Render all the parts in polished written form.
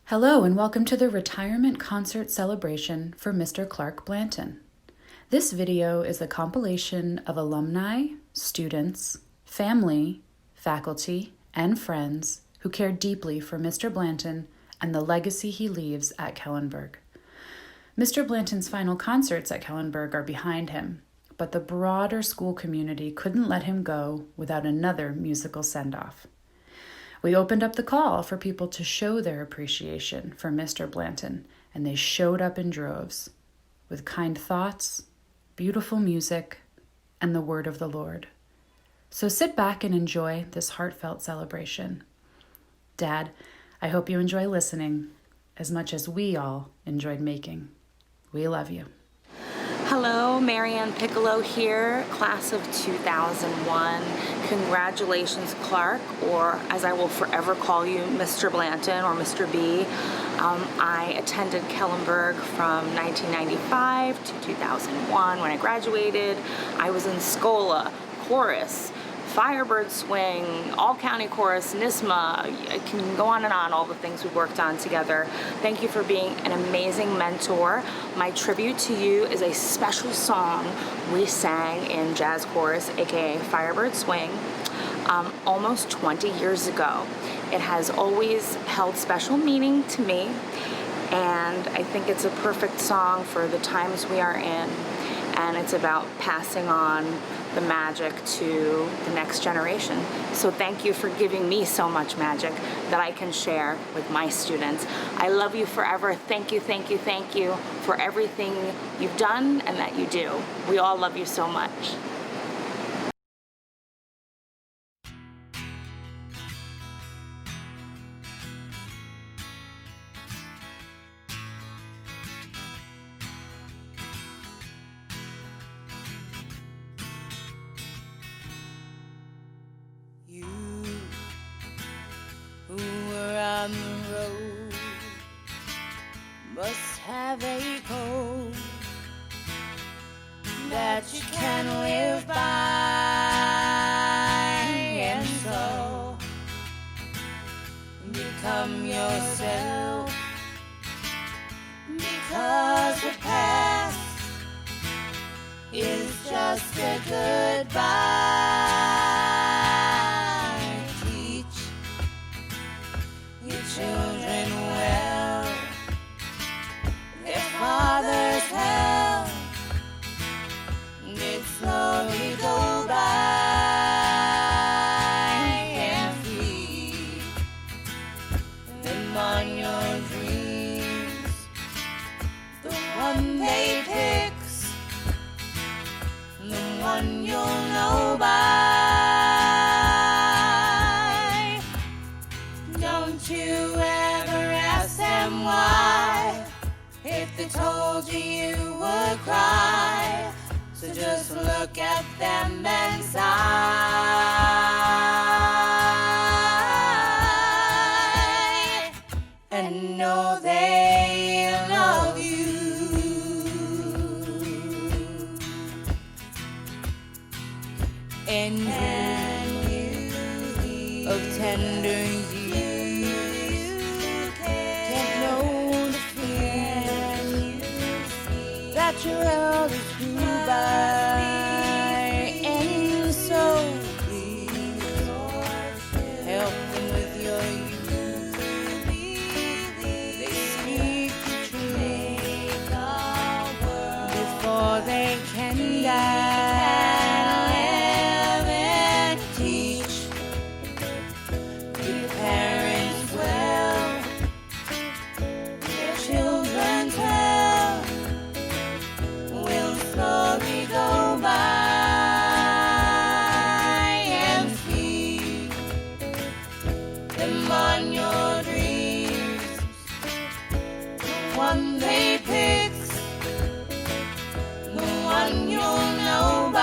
Hello and welcome to the retirement concert celebration for Mr. Clark Blanton. This video is a compilation of alumni, students, family, faculty, and friends who care deeply for Mr. Blanton and the legacy he leaves at Kellenberg. Mr. Blanton's final concerts at Kellenberg are behind him, but the broader school community couldn't let him go without another musical send-off. We opened up the call for people to show their appreciation for Mr. Blanton, and they showed up in droves with kind thoughts, beautiful music, and the word of the Lord. So sit back and enjoy this heartfelt celebration. Dad, I hope you enjoy listening as much as we all enjoyed making. We love you. Hello, Marianne Piccolo here, class of 2001. Congratulations, Clark, or as I will forever call you, Mr. Blanton or Mr. B. I attended Kellenberg from 1995 to 2001. When I graduated, I was in Scola, chorus, Firebird Swing, all-county chorus, NISMA. I can go on and on, all the things we worked on together. Thank you for being an amazing mentor. My tribute to you is a special song we sang in jazz chorus, aka Firebird Swing, almost 20 years ago. It has always held special meaning to me, and I think it's a perfect song for the times we are in, and it's about passing on the magic to the next generation. So thank you for giving me so much magic that I can share with my students. I love you forever. Thank you, thank you, thank you for everything you've done and that you do. We all love you so much. Who were on the road must have a code that you can live by, and so become yourself, because the past is just a goodbye. Children well, their father's help did slowly go by, and feed them on your dreams, the one they picks, the one you'll know by. Don't you ever ask them why, if they told you you would cry. So just look at them and sigh, and know they love you. And you of tender that your elders grew by, and so please help them with your youth. They speak the truth before they can die, and teach your parents well, their children's well slowly go by, and feed them on your dreams, the one they picks, the one you'll know by.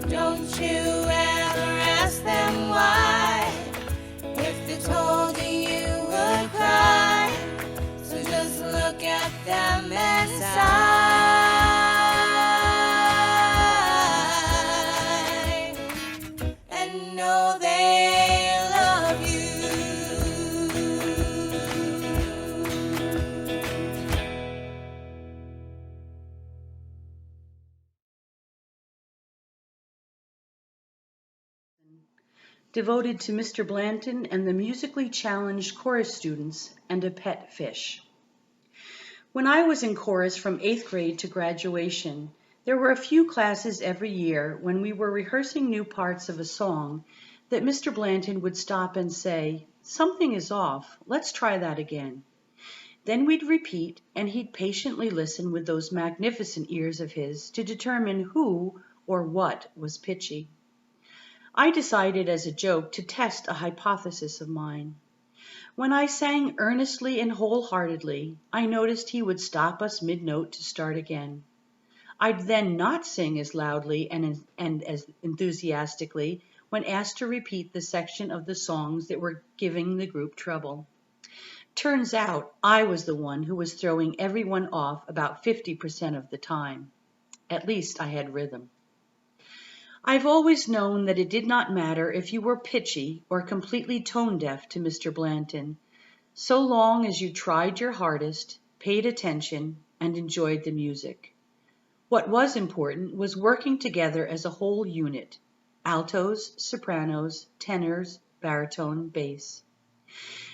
Don't you ever ask them why, if they told you you would cry. Just look at them and sigh, and know they love devoted to Mr. Blanton and the musically challenged chorus students, and a pet fish. When I was in chorus from 8th grade to graduation, there were a few classes every year when we were rehearsing new parts of a song that Mr. Blanton would stop and say, "Something is off, let's try that again." Then we'd repeat, and he'd patiently listen with those magnificent ears of his to determine who or what was pitchy. I decided as a joke to test a hypothesis of mine. When I sang earnestly and wholeheartedly, I noticed he would stop us mid-note to start again. I'd then not sing as loudly and as enthusiastically when asked to repeat the section of the songs that were giving the group trouble. Turns out I was the one who was throwing everyone off about 50% of the time. At least I had rhythm. I've always known that it did not matter if you were pitchy or completely tone deaf to Mr. Blanton, so long as you tried your hardest, paid attention, and enjoyed the music. What was important was working together as a whole unit: altos, sopranos, tenors, baritone, bass.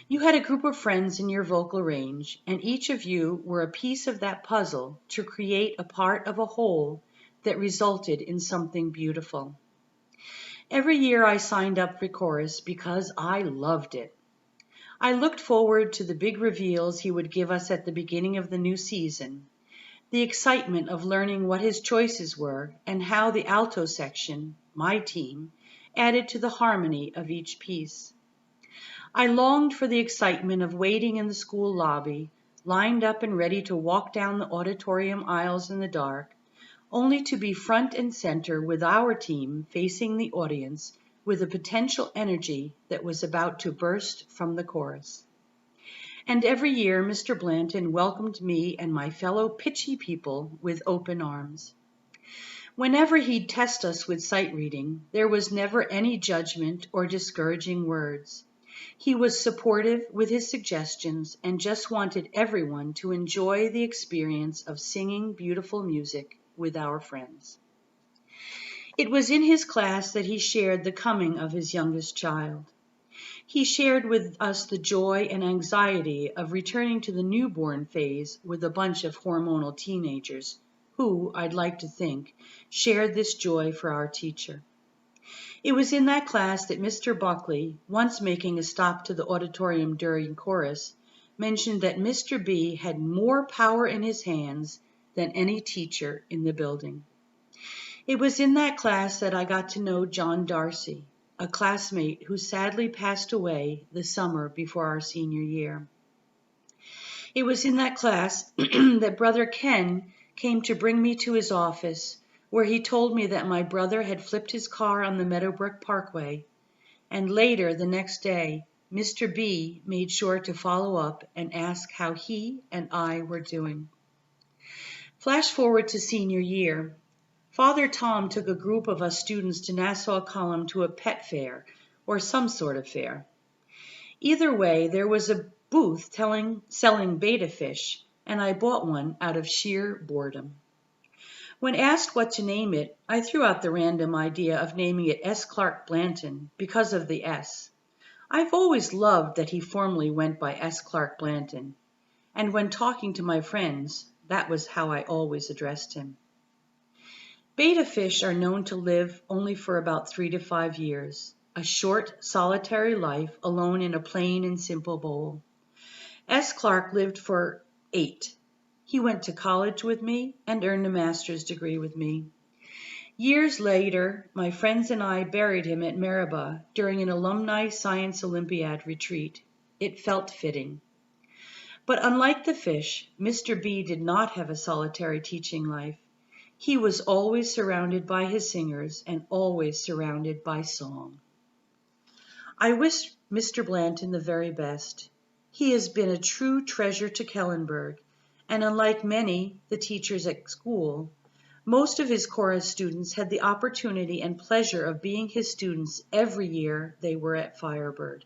You had a group of friends in your vocal range, and each of you were a piece of that puzzle to create a part of a whole that resulted in something beautiful. Every year I signed up for chorus because I loved it. I looked forward to the big reveals he would give us at the beginning of the new season, the excitement of learning what his choices were and how the alto section, my team, added to the harmony of each piece. I longed for the excitement of waiting in the school lobby, lined up and ready to walk down the auditorium aisles in the dark, only to be front and center with our team facing the audience with a potential energy that was about to burst from the chorus. And every year Mr. Blanton welcomed me and my fellow pitchy people with open arms. Whenever he'd test us with sight reading, there was never any judgment or discouraging words. He was supportive with his suggestions and just wanted everyone to enjoy the experience of singing beautiful music with our friends. It was in his class that he shared the coming of his youngest child. He shared with us the joy and anxiety of returning to the newborn phase with a bunch of hormonal teenagers who, I'd like to think, shared this joy for our teacher. It was in that class that Mr. Buckley, once making a stop to the auditorium during chorus, mentioned that Mr. B had more power in his hands than any teacher in the building. It was in that class that I got to know John Darcy, a classmate who sadly passed away the summer before our senior year. It was in that class that Brother Ken came to bring me to his office, where he told me that my brother had flipped his car on the Meadowbrook Parkway, and later the next day, Mr. B made sure to follow up and ask how he and I were doing. Flash forward to senior year. Father Tom took a group of us students to Nassau Column to a pet fair, or some sort of fair. Either way, there was a booth selling betta fish, and I bought one out of sheer boredom. When asked what to name it, I threw out the random idea of naming it S. Clark Blanton because of the S. I've always loved that he formerly went by S. Clark Blanton, and when talking to my friends, that was how I always addressed him. Betta fish are known to live only for about 3 to 5 years, a short, solitary life alone in a plain and simple bowl. S. Clark lived for 8. He went to college with me and earned a master's degree with me. Years later, my friends and I buried him at Maribah during an alumni science Olympiad retreat. It felt fitting. But unlike the fish, Mr. B did not have a solitary teaching life. He was always surrounded by his singers and always surrounded by song. I wish Mr. Blanton the very best. He has been a true treasure to Kellenberg, and unlike many the teachers at school, most of his chorus students had the opportunity and pleasure of being his students every year they were at Firebird.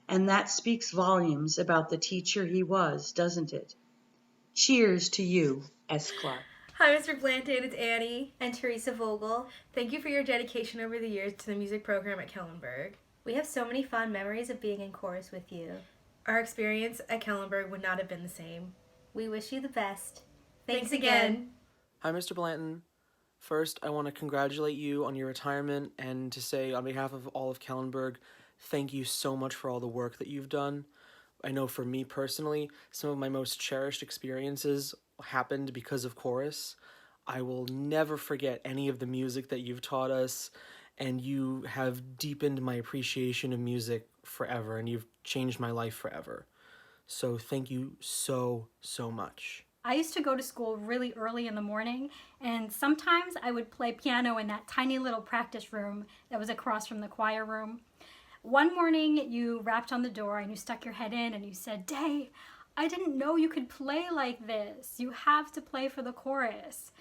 And that speaks volumes about the teacher he was, doesn't it? Cheers to you, S. Clark. Hi, Mr. Blanton. It's Annie and Teresa Vogel. Thank you for your dedication over the years to the music program at Kellenberg. We have so many fond memories of being in chorus with you. Our experience at Kellenberg would not have been the same. We wish you the best. Thanks again. Hi, Mr. Blanton. First, I want to congratulate you on your retirement and to say, on behalf of all of Kellenberg, thank you so much for all the work that you've done. I know for me personally, some of my most cherished experiences happened because of chorus. I will never forget any of the music that you've taught us, and you have deepened my appreciation of music forever, and you've changed my life forever. So thank you so, so much. I used to go to school really early in the morning, and sometimes I would play piano in that tiny little practice room that was across from the choir room. One morning you rapped on the door and you stuck your head in and you said, "Day, I didn't know you could play like this. You have to play for the chorus."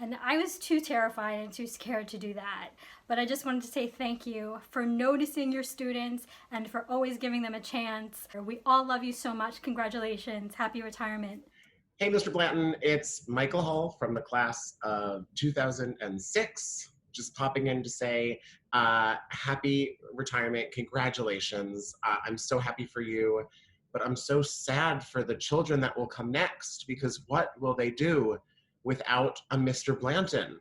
And I was too terrified and too scared to do that. But I just wanted to say thank you for noticing your students and for always giving them a chance. We all love you so much. Congratulations. Happy retirement. Hey, Mr. Blanton, it's Michael Hull from the class of 2006. Just popping in to say happy retirement, congratulations. I'm so happy for you, but I'm so sad for the children that will come next, because what will they do without a Mr. Blanton?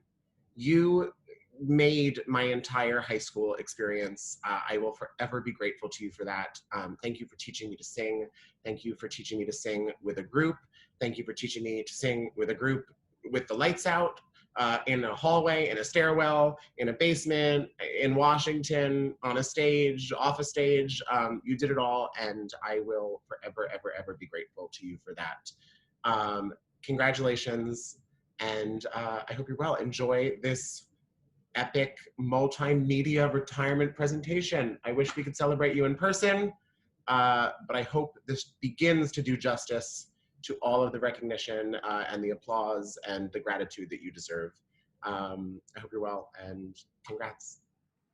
You made my entire high school experience. I will forever be grateful to you for that. Thank you for teaching me to sing. Thank you for teaching me to sing with a group. Thank you for teaching me to sing with a group with the lights out, in a hallway, in a stairwell, in a basement, in Washington, on a stage, off a stage. You did it all, and I will forever, ever, ever be grateful to you for that. Congratulations, and I hope you're well. Enjoy this epic multimedia retirement presentation. I wish we could celebrate you in person, but I hope this begins to do justice to all of the recognition and the applause and the gratitude that you deserve. I hope you're well, and congrats.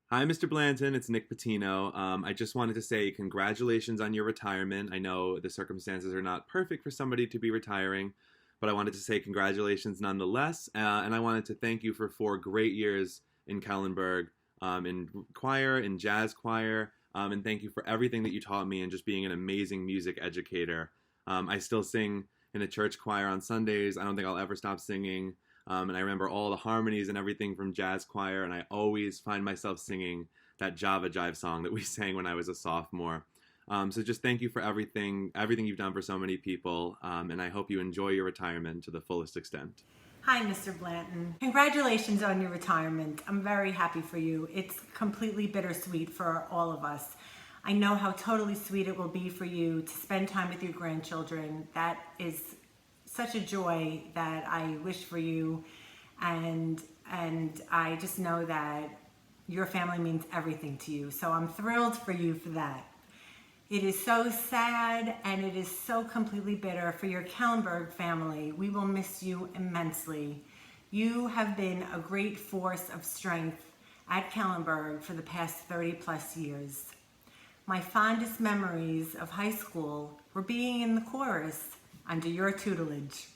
Hi, Mr. Blanton. It's Nick Patino. I just wanted to say congratulations on your retirement. I know the circumstances are not perfect for somebody to be retiring, but I wanted to say congratulations nonetheless. And I wanted to thank you for 4 great years in Kellenberg, in choir, in jazz choir, and thank you for everything that you taught me and just being an amazing music educator. I still sing in a church choir on Sundays. I don't think I'll ever stop singing. And I remember all the harmonies and everything from jazz choir, and I always find myself singing that Java Jive song that we sang when I was a sophomore. So just thank you for everything you've done for so many people, and I hope you enjoy your retirement to the fullest extent. Hi, Mr. Blanton. Congratulations on your retirement. I'm very happy for you. It's completely bittersweet for all of us. I know how totally sweet it will be for you to spend time with your grandchildren. That is such a joy that I wish for you, and I just know that your family means everything to you. So I'm thrilled for you for that. It is so sad, and it is so completely bitter for your Kellenberg family. We will miss you immensely. You have been a great force of strength at Kellenberg for the past 30 plus years. My fondest memories of high school were being in the chorus under your tutelage.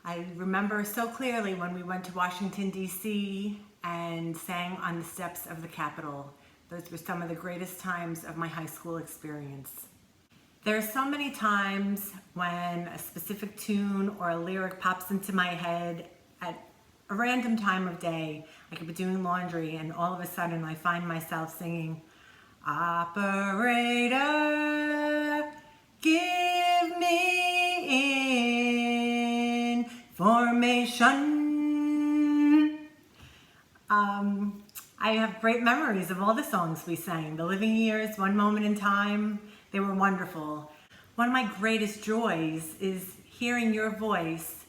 I remember so clearly when we went to Washington, D.C. and sang on the steps of the Capitol. Those were some of the greatest times of my high school experience. There are so many times when a specific tune or a lyric pops into my head at a random time of day. I could be doing laundry and all of a sudden I find myself singing, "Operator, give me information." I have great memories of all the songs we sang. The Living Years, One Moment in Time, they were wonderful. One of my greatest joys is hearing your voice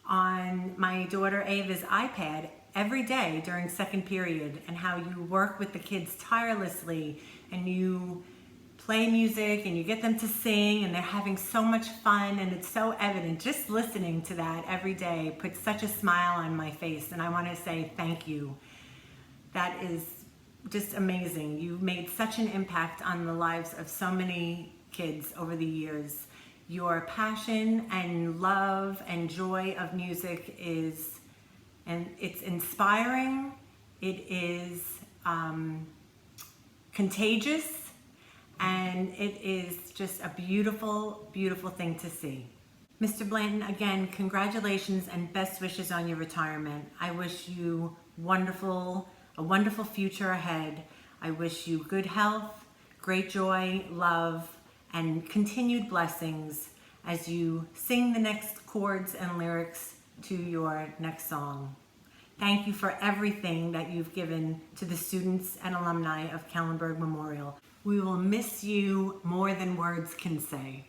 on my daughter Ava's iPad every day during second period, and how you work with the kids tirelessly and you play music and you get them to sing and they're having so much fun, and it's so evident. Just listening to that every day puts such a smile on my face, and I want to say thank you. That is just amazing. You've made such an impact on the lives of so many kids over the years. Your passion and love and joy of music is, and it's inspiring. It is contagious, and it is just a beautiful, beautiful thing to see. Mr. Blanton, again, congratulations and best wishes on your retirement. I wish you a wonderful future ahead. I wish you good health, great joy, love, and continued blessings as you sing the next chords and lyrics to your next song. Thank you for everything that you've given to the students and alumni of Kellenberg Memorial. We will miss you more than words can say.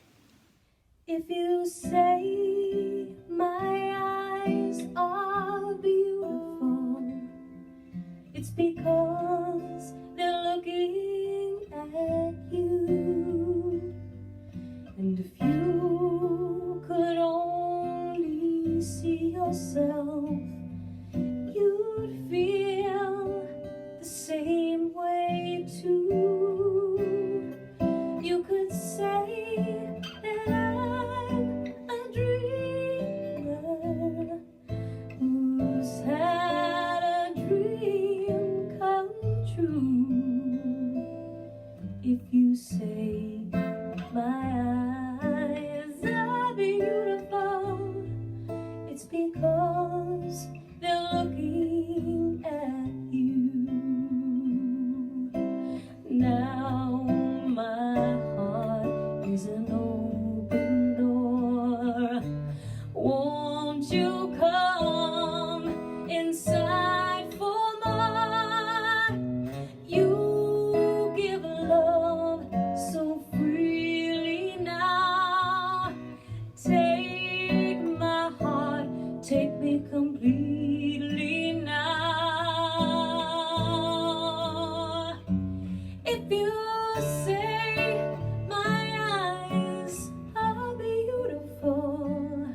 If you say my eyes are beautiful, it's because they're looking at you. And if you could only see yourself, you'd feel the same way too. You could say that I'm a dreamer who's had a dream come true. If you say my eyes are beautiful, it's because they're looking at you. Now my heart is an open door. Won't you come inside for more? You give love so freely now. Take my heart, take me completely now. If you say my eyes are beautiful,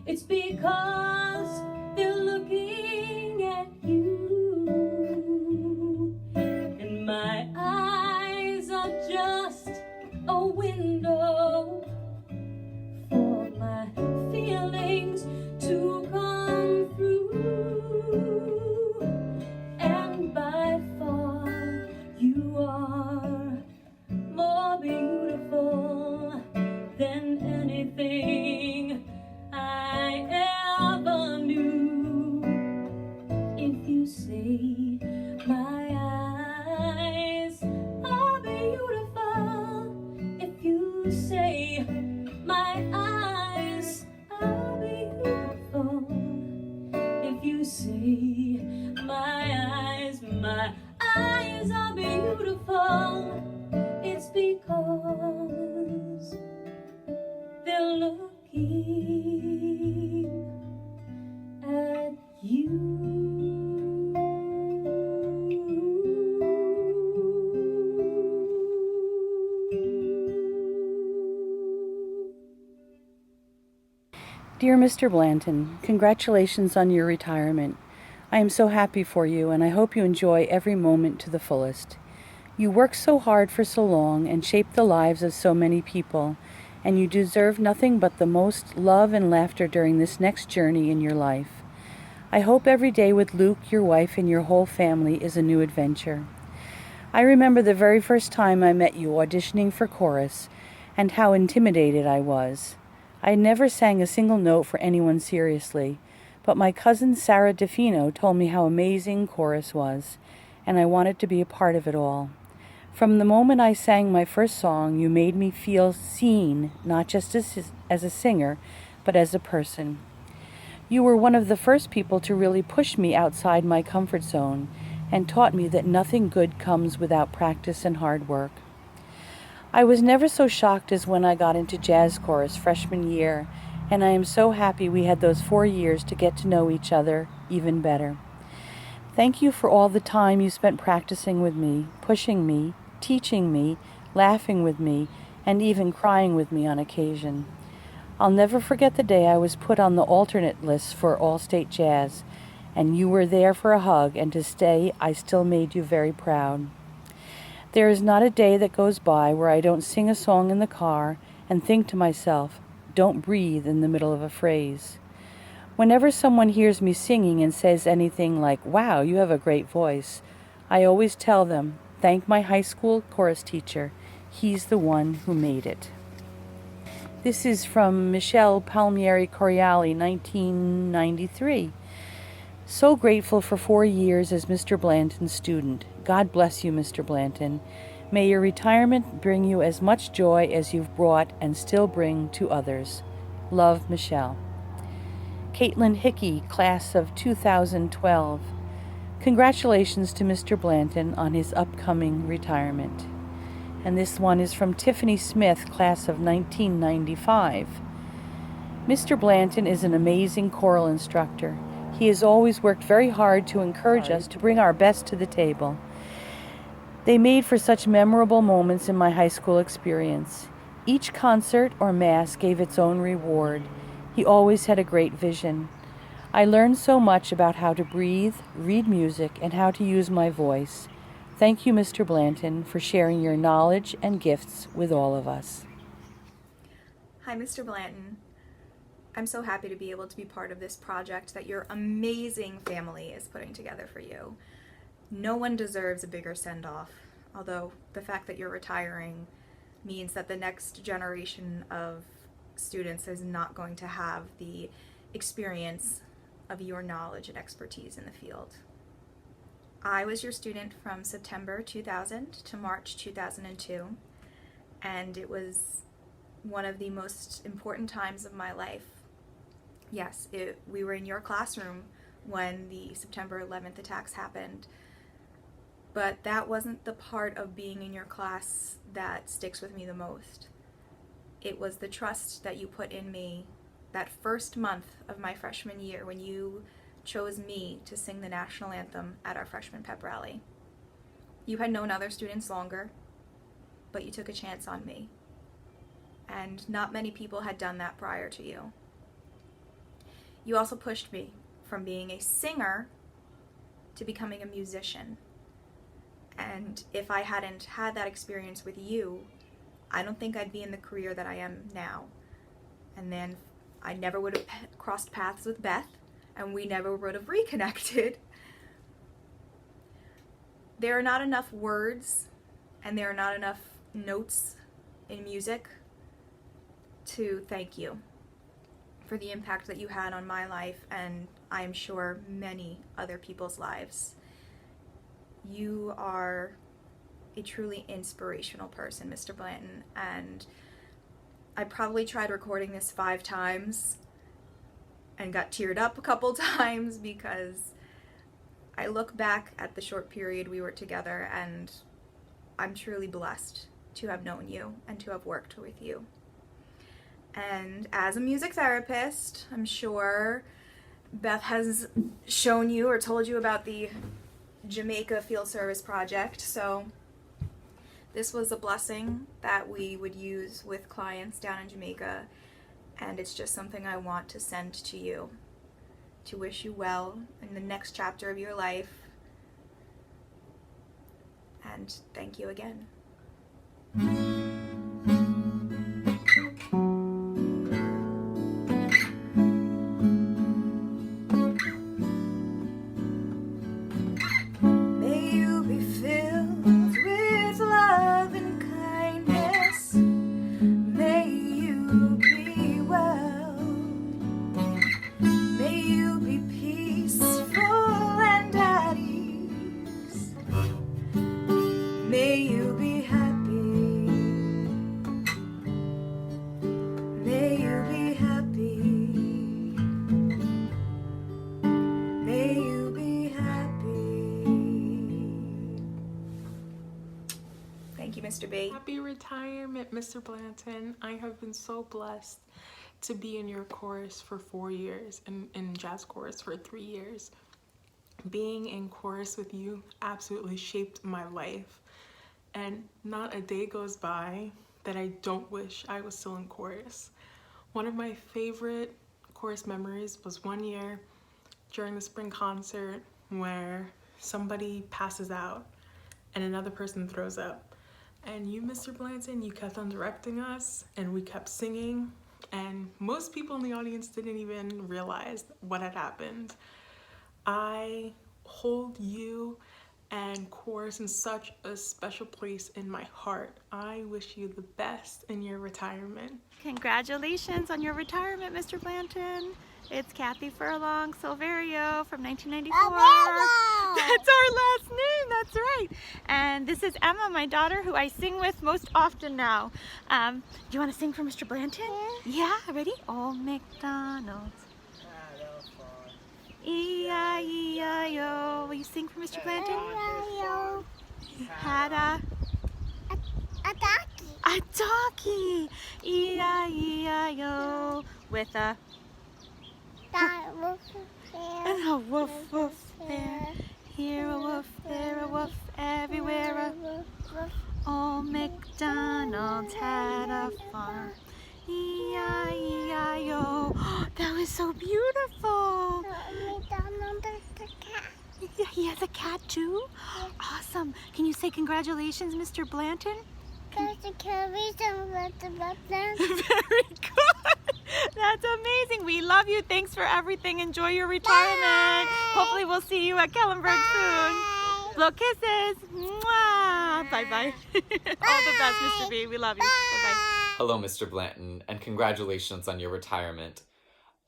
it's because they're looking at you. And my eyes are just a window for my feelings to come through. And by far you are more beautiful than anything I ever knew. If you say my eyes are beautiful, if you say my eyes are beautiful, if you say my eyes are beautiful, it's because they're looking at you. Dear Mr. Blanton, congratulations on your retirement. I am so happy for you, and I hope you enjoy every moment to the fullest. You worked so hard for so long and shaped the lives of so many people, and you deserve nothing but the most love and laughter during this next journey in your life. I hope every day with Luke, your wife, and your whole family is a new adventure. I remember the very first time I met you auditioning for chorus, and how intimidated I was. I never sang a single note for anyone seriously, but my cousin Sarah DeFino told me how amazing chorus was, and I wanted to be a part of it all. From the moment I sang my first song, you made me feel seen, not just as a singer, but as a person. You were one of the first people to really push me outside my comfort zone and taught me that nothing good comes without practice and hard work. I was never so shocked as when I got into jazz chorus freshman year, and I am so happy we had those 4 years to get to know each other even better. Thank you for all the time you spent practicing with me, pushing me, teaching me, laughing with me, and even crying with me on occasion. I'll never forget the day I was put on the alternate list for All-State Jazz, and you were there for a hug, and to stay, I still made you very proud. There is not a day that goes by where I don't sing a song in the car and think to myself, don't breathe in the middle of a phrase. Whenever someone hears me singing and says anything like, wow, you have a great voice, I always tell them, Thank my high school chorus teacher. He's the one who made it. This is from Michelle Palmieri Coriali, 1993. So grateful for 4 years as Mr. Blanton's student. God bless you, Mr. Blanton. May your retirement bring you as much joy as you've brought and still bring to others. Love, Michelle. Caitlin Hickey, class of 2012. Congratulations to Mr. Blanton on his upcoming retirement. And this one is from Tiffany Smith, class of 1995. Mr. Blanton is an amazing choral instructor. He has always worked very hard to encourage us to bring our best to the table. They made for such memorable moments in my high school experience. Each concert or mass gave its own reward. He always had a great vision. I learned so much about how to breathe, read music, and how to use my voice. Thank you, Mr. Blanton, for sharing your knowledge and gifts with all of us. Hi, Mr. Blanton. I'm so happy to be able to be part of this project that your amazing family is putting together for you. No one deserves a bigger send-off, although the fact that you're retiring means that the next generation of students is not going to have the experience of your knowledge and expertise in the field. I was your student from September 2000 to March 2002, and it was one of the most important times of my life. Yes, we were in your classroom when the September 11th attacks happened, but that wasn't the part of being in your class that sticks with me the most. It was the trust that you put in me that first month of my freshman year when you chose me to sing the national anthem at our freshman pep rally. You had known other students longer, but you took a chance on me. And not many people had done that prior to you. You also pushed me from being a singer to becoming a musician. And if I hadn't had that experience with you, I don't think I'd be in the career that I am now. And then I never would have crossed paths with Beth, and we never would have reconnected. There are not enough words, and there are not enough notes in music to thank you for the impact that you had on my life, and I am sure many other people's lives. You are a truly inspirational person, Mr. Blanton, and I probably tried recording this 5 times and got teared up a couple times because I look back at the short period we were together and I'm truly blessed to have known you and to have worked with you. And as a music therapist, I'm sure Beth has shown you or told you about the Jamaica Field Service Project. So this was a blessing that we would use with clients down in Jamaica, and it's just something I want to send to you to wish you well in the next chapter of your life. And thank you again. Mr. B. Happy retirement, Mr. Blanton. I have been so blessed to be in your chorus for 4 years and in jazz chorus for 3 years. Being in chorus with you absolutely shaped my life, and not a day goes by that I don't wish I was still in chorus. One of my favorite chorus memories was one year during the spring concert where somebody passes out and another person throws up. And you, Mr. Blanton, you kept on directing us and we kept singing, and most people in the audience didn't even realize what had happened. I hold you and chorus in such a special place in my heart. I wish you the best in your retirement. Congratulations on your retirement, Mr. Blanton. It's Kathy Furlong Silverio from 1994. That's our last name, that's right. And this is Emma, my daughter, who I sing with most often now. Do you want to sing for Mr. Blanton? Yeah, ready? Old MacDonald's E-I-E-I-O. Will you sing for Mr. Blanton? E-I-E-I-O. Had a donkey. E-I-E-I-O. With a and a woof woof there. Here a woof, there a woof, everywhere a Old MacDonald had a farm. E-I-E-I-O. That was so beautiful. Yeah, he has a cat too? Awesome. Can you say congratulations, Mr. Blanton? Very good. That's amazing. We love you. Thanks for everything. Enjoy your retirement. Hopefully we'll see you at Kellenberg soon. Blow kisses. Mwah. Bye-bye. All the best, Mr. B. We love you. Bye-bye. Hello, Mr. Blanton, and congratulations on your retirement.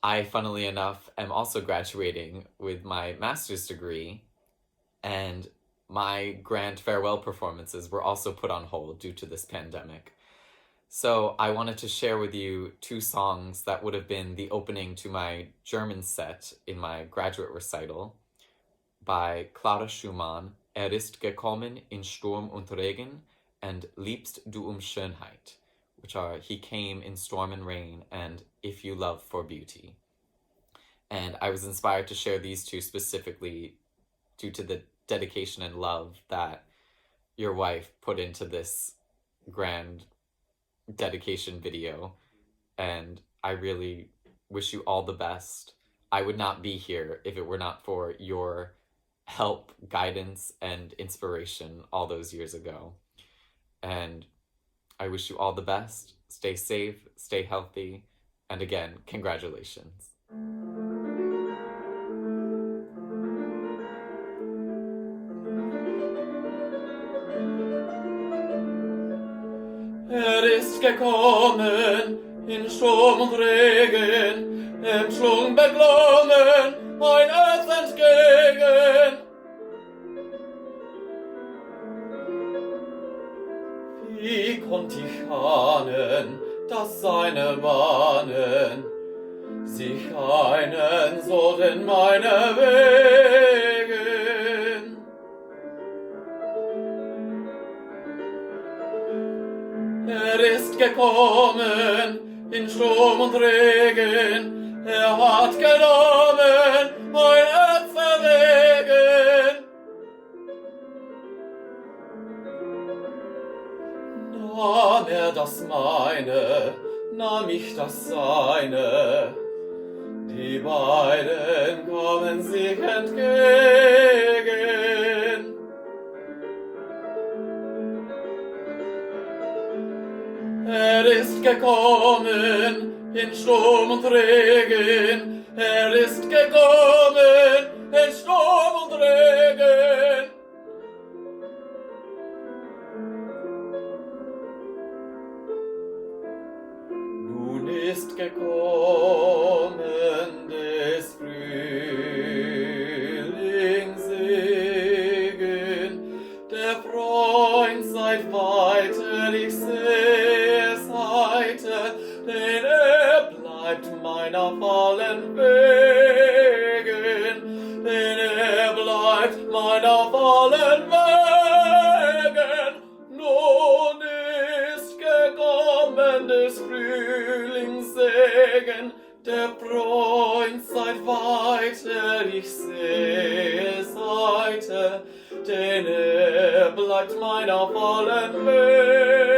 I, funnily enough, am also graduating with my master's degree, and my grand farewell performances were also put on hold due to this pandemic. So I wanted to share with you 2 songs that would have been the opening to my German set in my graduate recital by Clara Schumann, ist gekommen in Sturm und Regen, and Liebst du Schönheit, which are He Came in Storm and Rain and If You Love for Beauty. And I was inspired to share these 2 specifically due to the dedication and love that your wife put into this grand dedication video, and I really wish you all the best. I would not be here if it were not for your help, guidance, and inspiration all those years ago. And I wish you all the best. Stay safe, stay healthy, and again, congratulations. Ist gekommen in Sturm und Regen, im Schwung beklommen, ein Ötz entgegen. Wie konnt ich ahnen, dass seine Bahnen sich einen sollten meine Wegen? Ist gekommen in Sturm und Regen, hat genommen mein Herz verwegen. Nahm das meine, nahm ich das seine, die beiden kommen sich entgegen. Ist gekommen in Sturm und Regen, ist gekommen in Sturm und Regen. Nun ist gekommen des Frühlings Segen, der Freund seit weiter ich sehe Seite, denn bleibt meiner vollen Wegen, denn bleibt meiner vollen Wegen. Nun ist gekommen des Frühlings Segen, der Freund seit weiter ich sehe Seite, denn bleibt meiner vollen Wegen.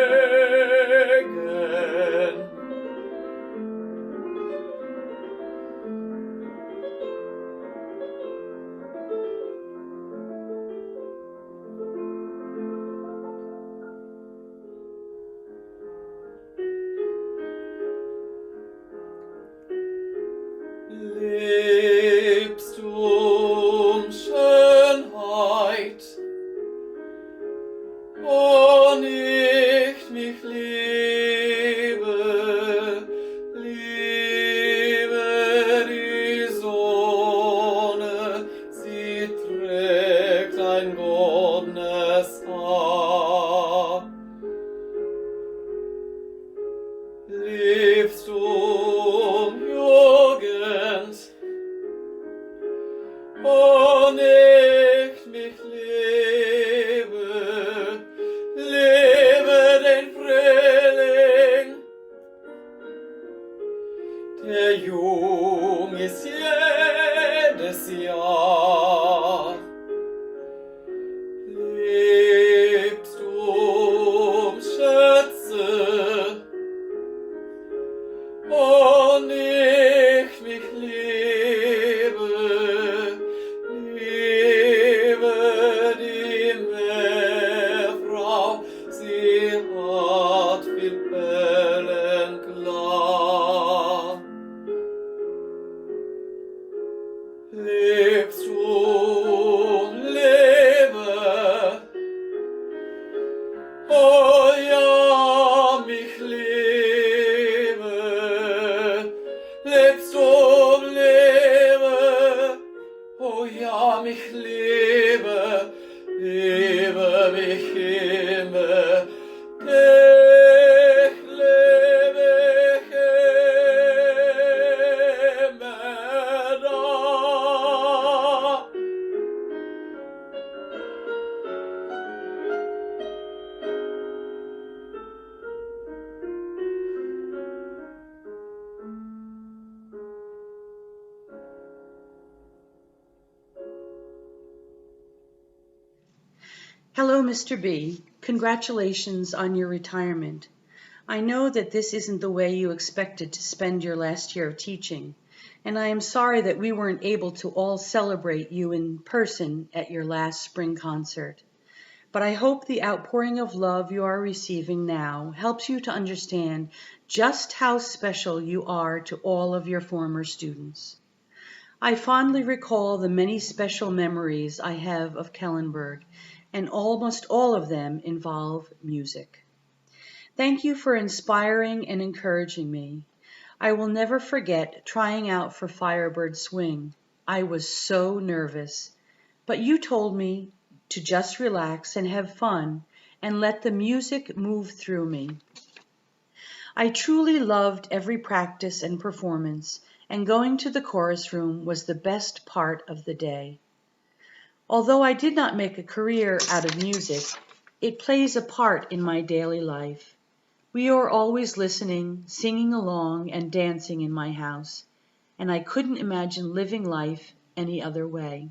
Straße. Und ich mich lebe die Meerfrau, sie hat viel Wellen klar. Lebst du, lebe, oh ja, mich lebe, lebst du, lebe, oh ja, mich lebe, lebe mich immer, dich lebe ich immer da. Hello, Mr. B. Congratulations on your retirement. I know that this isn't the way you expected to spend your last year of teaching, and I am sorry that we weren't able to all celebrate you in person at your last spring concert. But I hope the outpouring of love you are receiving now helps you to understand just how special you are to all of your former students. I fondly recall the many special memories I have of Kellenberg, and almost all of them involve music. Thank you for inspiring and encouraging me. I will never forget trying out for Firebird Swing. I was so nervous, but you told me to just relax and have fun and let the music move through me. I truly loved every practice and performance, and going to the chorus room was the best part of the day. Although I did not make a career out of music, it plays a part in my daily life. We are always listening, singing along, and dancing in my house, and I couldn't imagine living life any other way.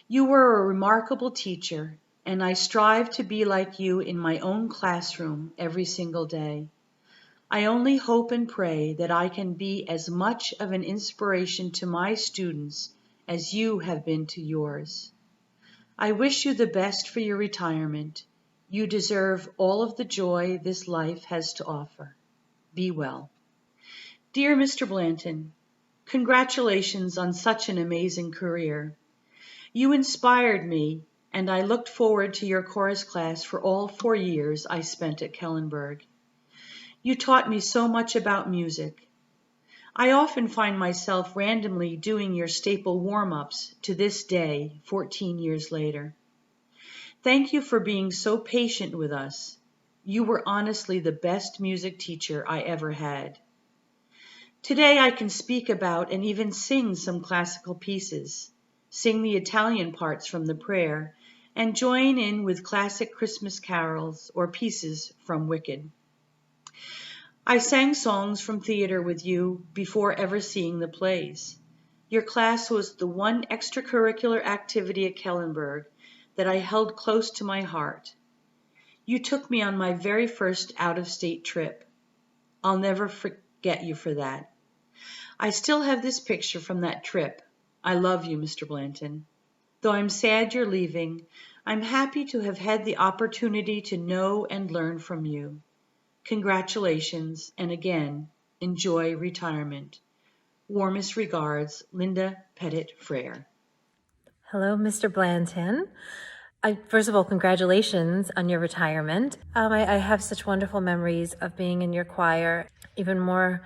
You were a remarkable teacher, and I strive to be like you in my own classroom every single day. I only hope and pray that I can be as much of an inspiration to my students as you have been to yours. I wish you the best for your retirement. You deserve all of the joy this life has to offer. Be well. Dear Mr. Blanton, congratulations on such an amazing career. You inspired me, and I looked forward to your chorus class for all 4 years I spent at Kellenberg. You taught me so much about music. I often find myself randomly doing your staple warm-ups to this day, 14 years later. Thank you for being so patient with us. You were honestly the best music teacher I ever had. Today I can speak about and even sing some classical pieces, sing the Italian parts from the prayer, and join in with classic Christmas carols or pieces from Wicked. I sang songs from theater with you before ever seeing the plays. Your class was the one extracurricular activity at Kellenberg that I held close to my heart. You took me on my very first out-of-state trip. I'll never forget you for that. I still have this picture from that trip. I love you, Mr. Blanton. Though I'm sad you're leaving, I'm happy to have had the opportunity to know and learn from you. Congratulations, and again, enjoy retirement. Warmest regards, Linda Pettit-Frere. Hello, Mr. Blanton. First of all, congratulations on your retirement. I have such wonderful memories of being in your choir. Even more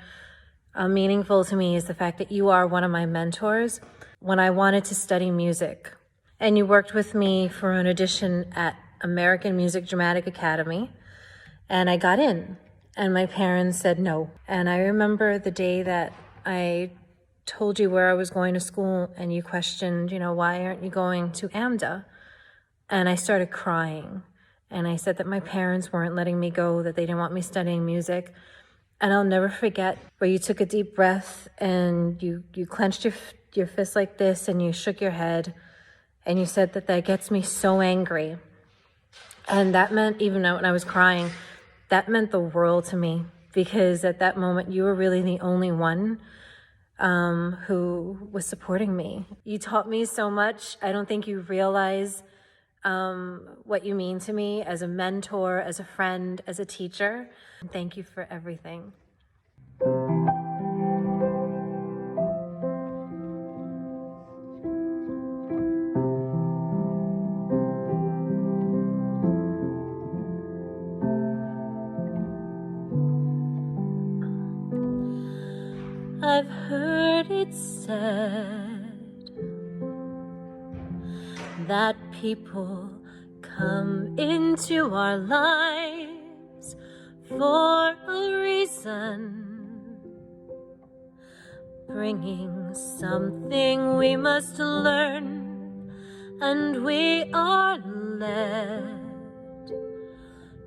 meaningful to me is the fact that you are one of my mentors when I wanted to study music. And you worked with me for an audition at American Music Dramatic Academy. And I got in, and my parents said no. And I remember the day that I told you where I was going to school, and you questioned, why aren't you going to AMDA? And I started crying. And I said that my parents weren't letting me go, that they didn't want me studying music. And I'll never forget where you took a deep breath, and you clenched your fist like this, and you shook your head, and you said that gets me so angry. And that meant, even when I was crying, that meant the world to me, because at that moment you were really the only one who was supporting me. You taught me so much. I don't think you realize what you mean to me as a mentor, as a friend, as a teacher. Thank you for everything. I've heard it said that people come into our lives for a reason, bringing something we must learn, and we are led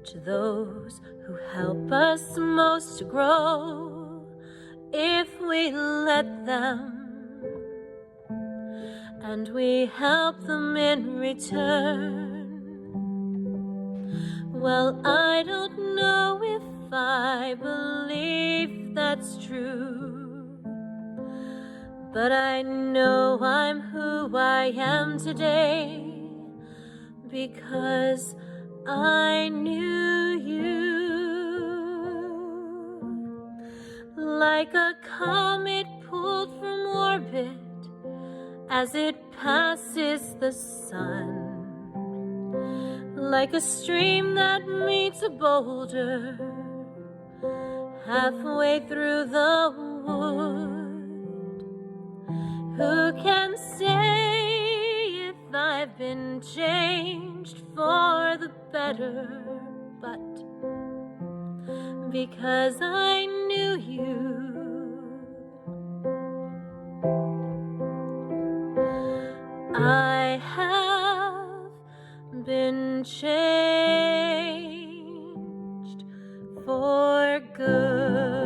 to those who help us most to grow. If we let them, and we help them in return, well, I don't know if I believe that's true, but I know I'm who I am today because I knew you. Like a comet pulled from orbit as it passes the sun, like a stream that meets a boulder halfway through the wood. Who can say if I've been changed for the better? But because I knew you, I have been changed for good.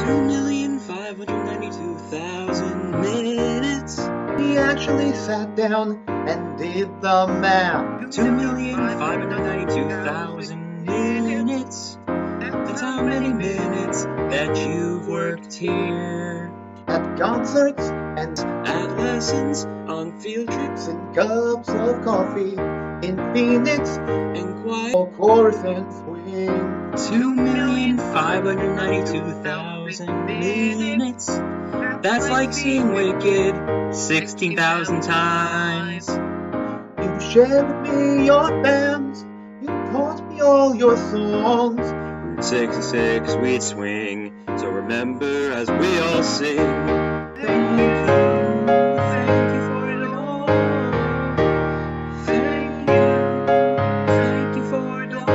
2,592,000 minutes. He actually sat down and did the math. 2,592,000 minutes. That's how many minutes that you've worked here. At concerts and at lessons, on field trips and cups of coffee, in Phoenix and quiet chorus and swing. 2,592,000 minutes. That's like seeing Wicked 16,000 times. You shared with me your bands, you taught me all your songs. Route 66 we'd swing, so remember as we all sing. Thank you for it all. Thank you for it all.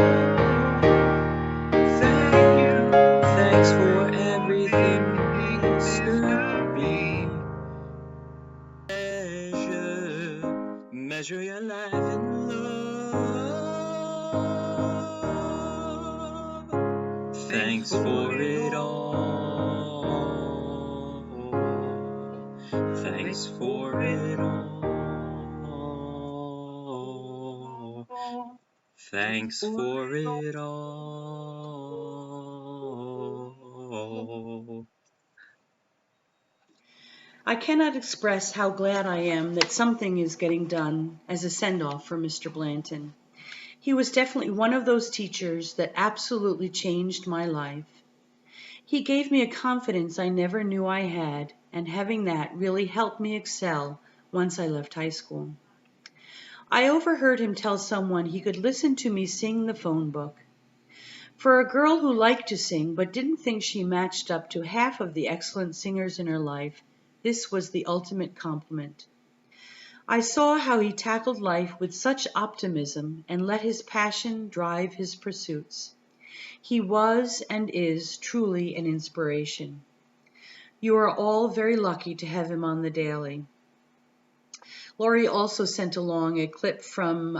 Thanks for everything, Mr. B. Measure your life in love. Thanks for it all. Thanks for it all. Thanks for it all. I cannot express how glad I am that something is getting done as a send-off for Mr. Blanton. He was definitely one of those teachers that absolutely changed my life. He gave me a confidence I never knew I had, and having that really helped me excel once I left high school. I overheard him tell someone he could listen to me sing the phone book. For a girl who liked to sing but didn't think she matched up to half of the excellent singers in her life, this was the ultimate compliment. I saw how he tackled life with such optimism and let his passion drive his pursuits. He was and is truly an inspiration. You are all very lucky to have him on the daily. Laurie also sent along a clip from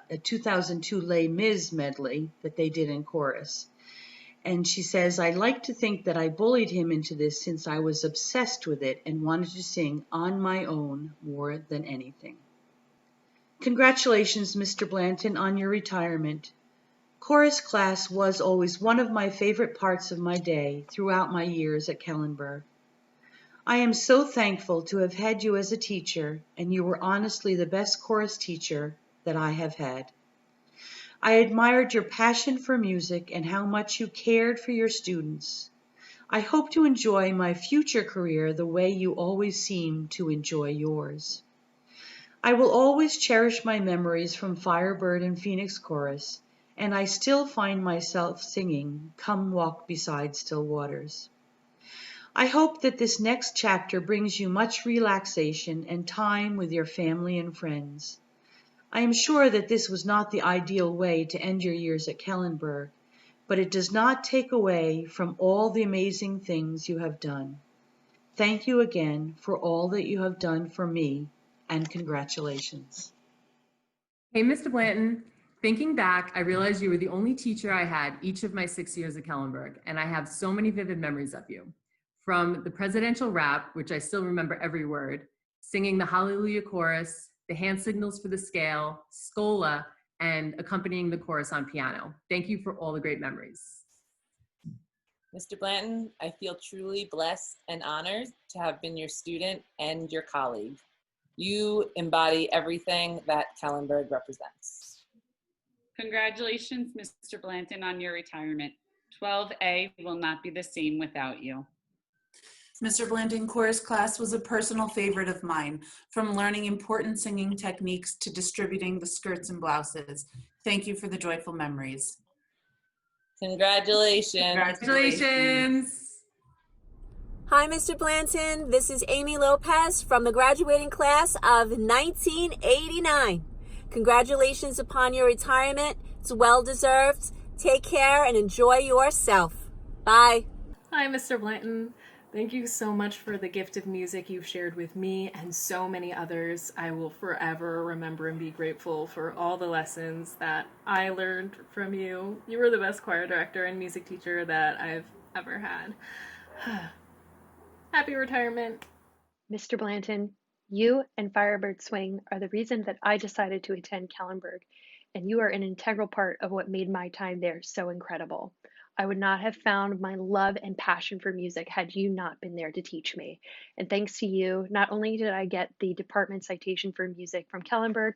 a 2002 Les Mis medley that they did in chorus. And she says, "I like to think that I bullied him into this since I was obsessed with it and wanted to sing on my own more than anything." Congratulations, Mr. Blanton, on your retirement. Chorus class was always one of my favorite parts of my day throughout my years at Kellenberg. I am so thankful to have had you as a teacher, and you were honestly the best chorus teacher that I have had. I admired your passion for music and how much you cared for your students. I hope to enjoy my future career the way you always seem to enjoy yours. I will always cherish my memories from Firebird and Phoenix Chorus, and I still find myself singing "Come Walk Beside Still Waters." I hope that this next chapter brings you much relaxation and time with your family and friends. I am sure that this was not the ideal way to end your years at Kellenberg, but it does not take away from all the amazing things you have done. Thank you again for all that you have done for me, and congratulations. Hey, Mr. Blanton. Thinking back, I realized you were the only teacher I had each of my 6 years at Kellenberg, and I have so many vivid memories of you. From the presidential rap, which I still remember every word, singing the Hallelujah chorus, the hand signals for the scale, Scola, and accompanying the chorus on piano. Thank you for all the great memories. Mr. Blanton, I feel truly blessed and honored to have been your student and your colleague. You embody everything that Kellenberg represents. Congratulations, Mr. Blanton, on your retirement. 12A will not be the same without you. Mr. Blanton, chorus class was a personal favorite of mine, from learning important singing techniques to distributing the skirts and blouses. Thank you for the joyful memories. Congratulations. Congratulations. Hi, Mr. Blanton. This is Amy Lopez from the graduating class of 1989. Congratulations upon your retirement. It's well deserved. Take care and enjoy yourself. Bye. Hi, Mr. Blanton. Thank you so much for the gift of music you've shared with me and so many others. I will forever remember and be grateful for all the lessons that I learned from you. You were the best choir director and music teacher that I've ever had. Happy retirement. Mr. Blanton, you and Firebird Swing are the reason that I decided to attend Kellenberg, and you are an integral part of what made my time there so incredible. I would not have found my love and passion for music had you not been there to teach me. And thanks to you, not only did I get the department citation for music from Kellenberg,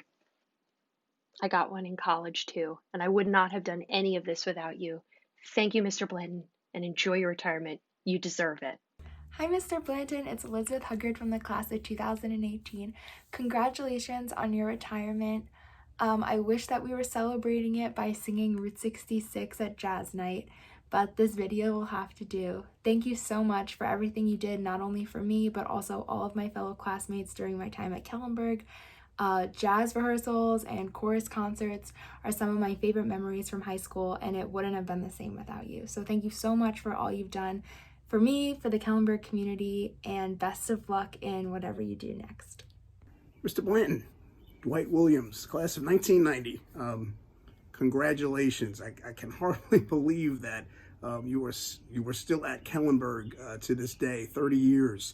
I got one in college too, and I would not have done any of this without you. Thank you, Mr. Blanton, and enjoy your retirement. You deserve it. Hi, Mr. Blanton. It's Elizabeth Huggard from the class of 2018. Congratulations on your retirement. I wish that we were celebrating it by singing Route 66 at Jazz Night, but this video will have to do. Thank you so much for everything you did, not only for me, but also all of my fellow classmates during my time at Kellenberg. Jazz rehearsals and chorus concerts are some of my favorite memories from high school, and it wouldn't have been the same without you. So thank you so much for all you've done for me, for the Kellenberg community, and best of luck in whatever you do next. Mr. Blanton, Dwight Williams, class of 1990. Congratulations. I can hardly believe that you were still at Kellenberg to this day, 30 years.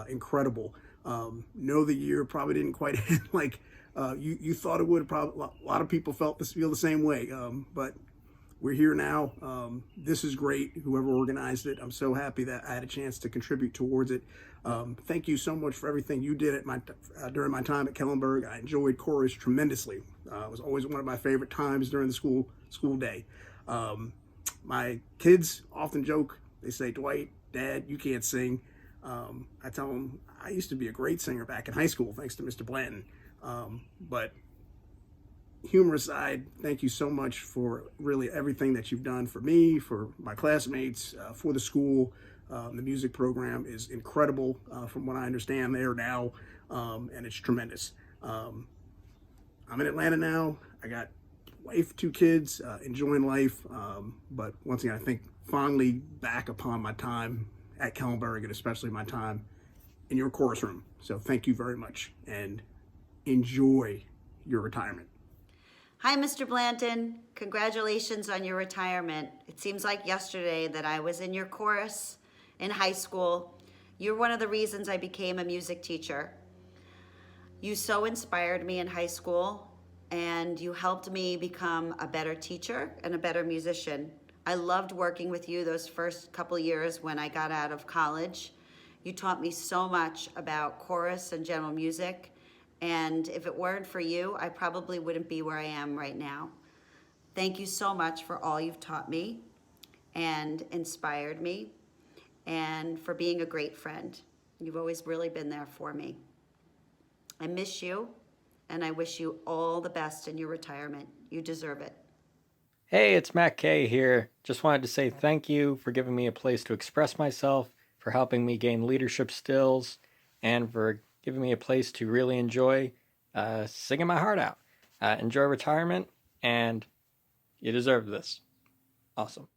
Incredible. Know the year probably didn't quite end like you thought it would. Probably a lot of people feel the same way, but we're here now. This is great. Whoever organized it, I'm so happy that I had a chance to contribute towards it. Thank you so much for everything you did during my time at Kellenberg. I enjoyed chorus tremendously. It was always one of my favorite times during the school day. My kids often joke. They say, "Dwight, Dad, you can't sing." I tell them I used to be a great singer back in high school, thanks to Mr. Blanton. But humor aside, thank you so much for really everything that you've done for me, for my classmates, for the school. The music program is incredible from what I understand there now, and it's tremendous. I'm in Atlanta now. I got a wife, 2 kids, enjoying life. But once again, I think fondly back upon my time at Kellenberg, and especially my time in your chorus room. So thank you very much, and enjoy your retirement. Hi, Mr. Blanton. Congratulations on your retirement. It seems like yesterday that I was in your chorus in high school. You're one of the reasons I became a music teacher. You so inspired me in high school, and you helped me become a better teacher and a better musician. I loved working with you those first couple years when I got out of college. You taught me so much about chorus and general music, and if it weren't for you, I probably wouldn't be where I am right now. Thank you so much for all you've taught me and inspired me, and for being a great friend. You've always really been there for me. I miss you, and I wish you all the best in your retirement. You deserve it. Hey, it's Matt Kay here. Just wanted to say thank you for giving me a place to express myself, for helping me gain leadership skills, and for giving me a place to really enjoy singing my heart out. Enjoy retirement, and you deserve this. Awesome.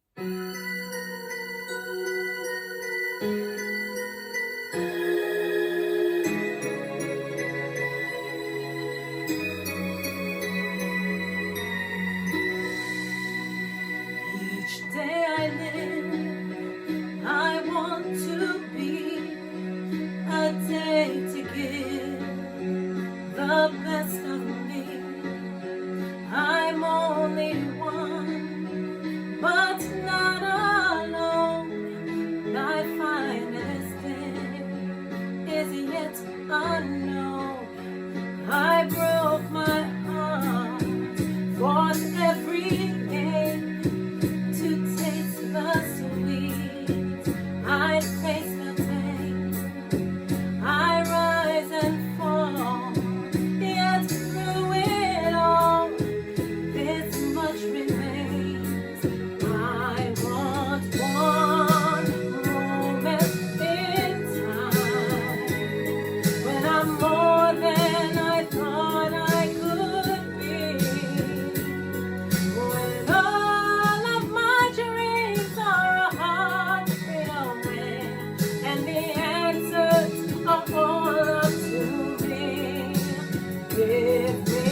Each day I live, I want to be a day to give the best of me. I'm only one, but not alone. My finest day is yet unknown. I broke my heart for every day to taste the sweet. I face the pain. I rise and fall. Yet through it all, this much remains. I want one moment in time when I'm more than I thought I could be. When all of my dreams are a heartbeat away, and the answers are all up to me. Give me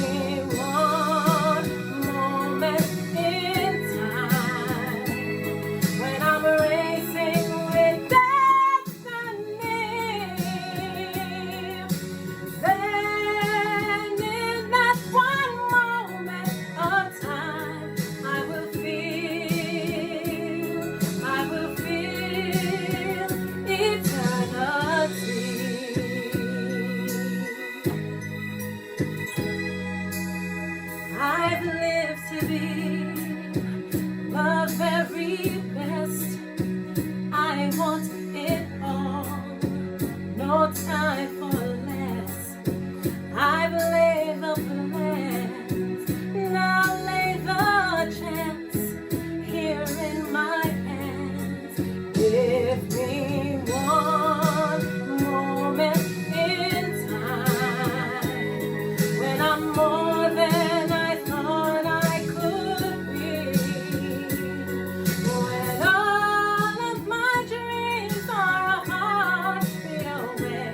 one moment in time when I'm racing with destiny. Then in that one moment of time, I will feel eternity. I've lived to be the very best. I want it all, no time for less. I've laid the plans, now lay the chance here in my hands. Give me one moment in time when I'm more than I thought I could be. When all of my dreams are a heartbeat away,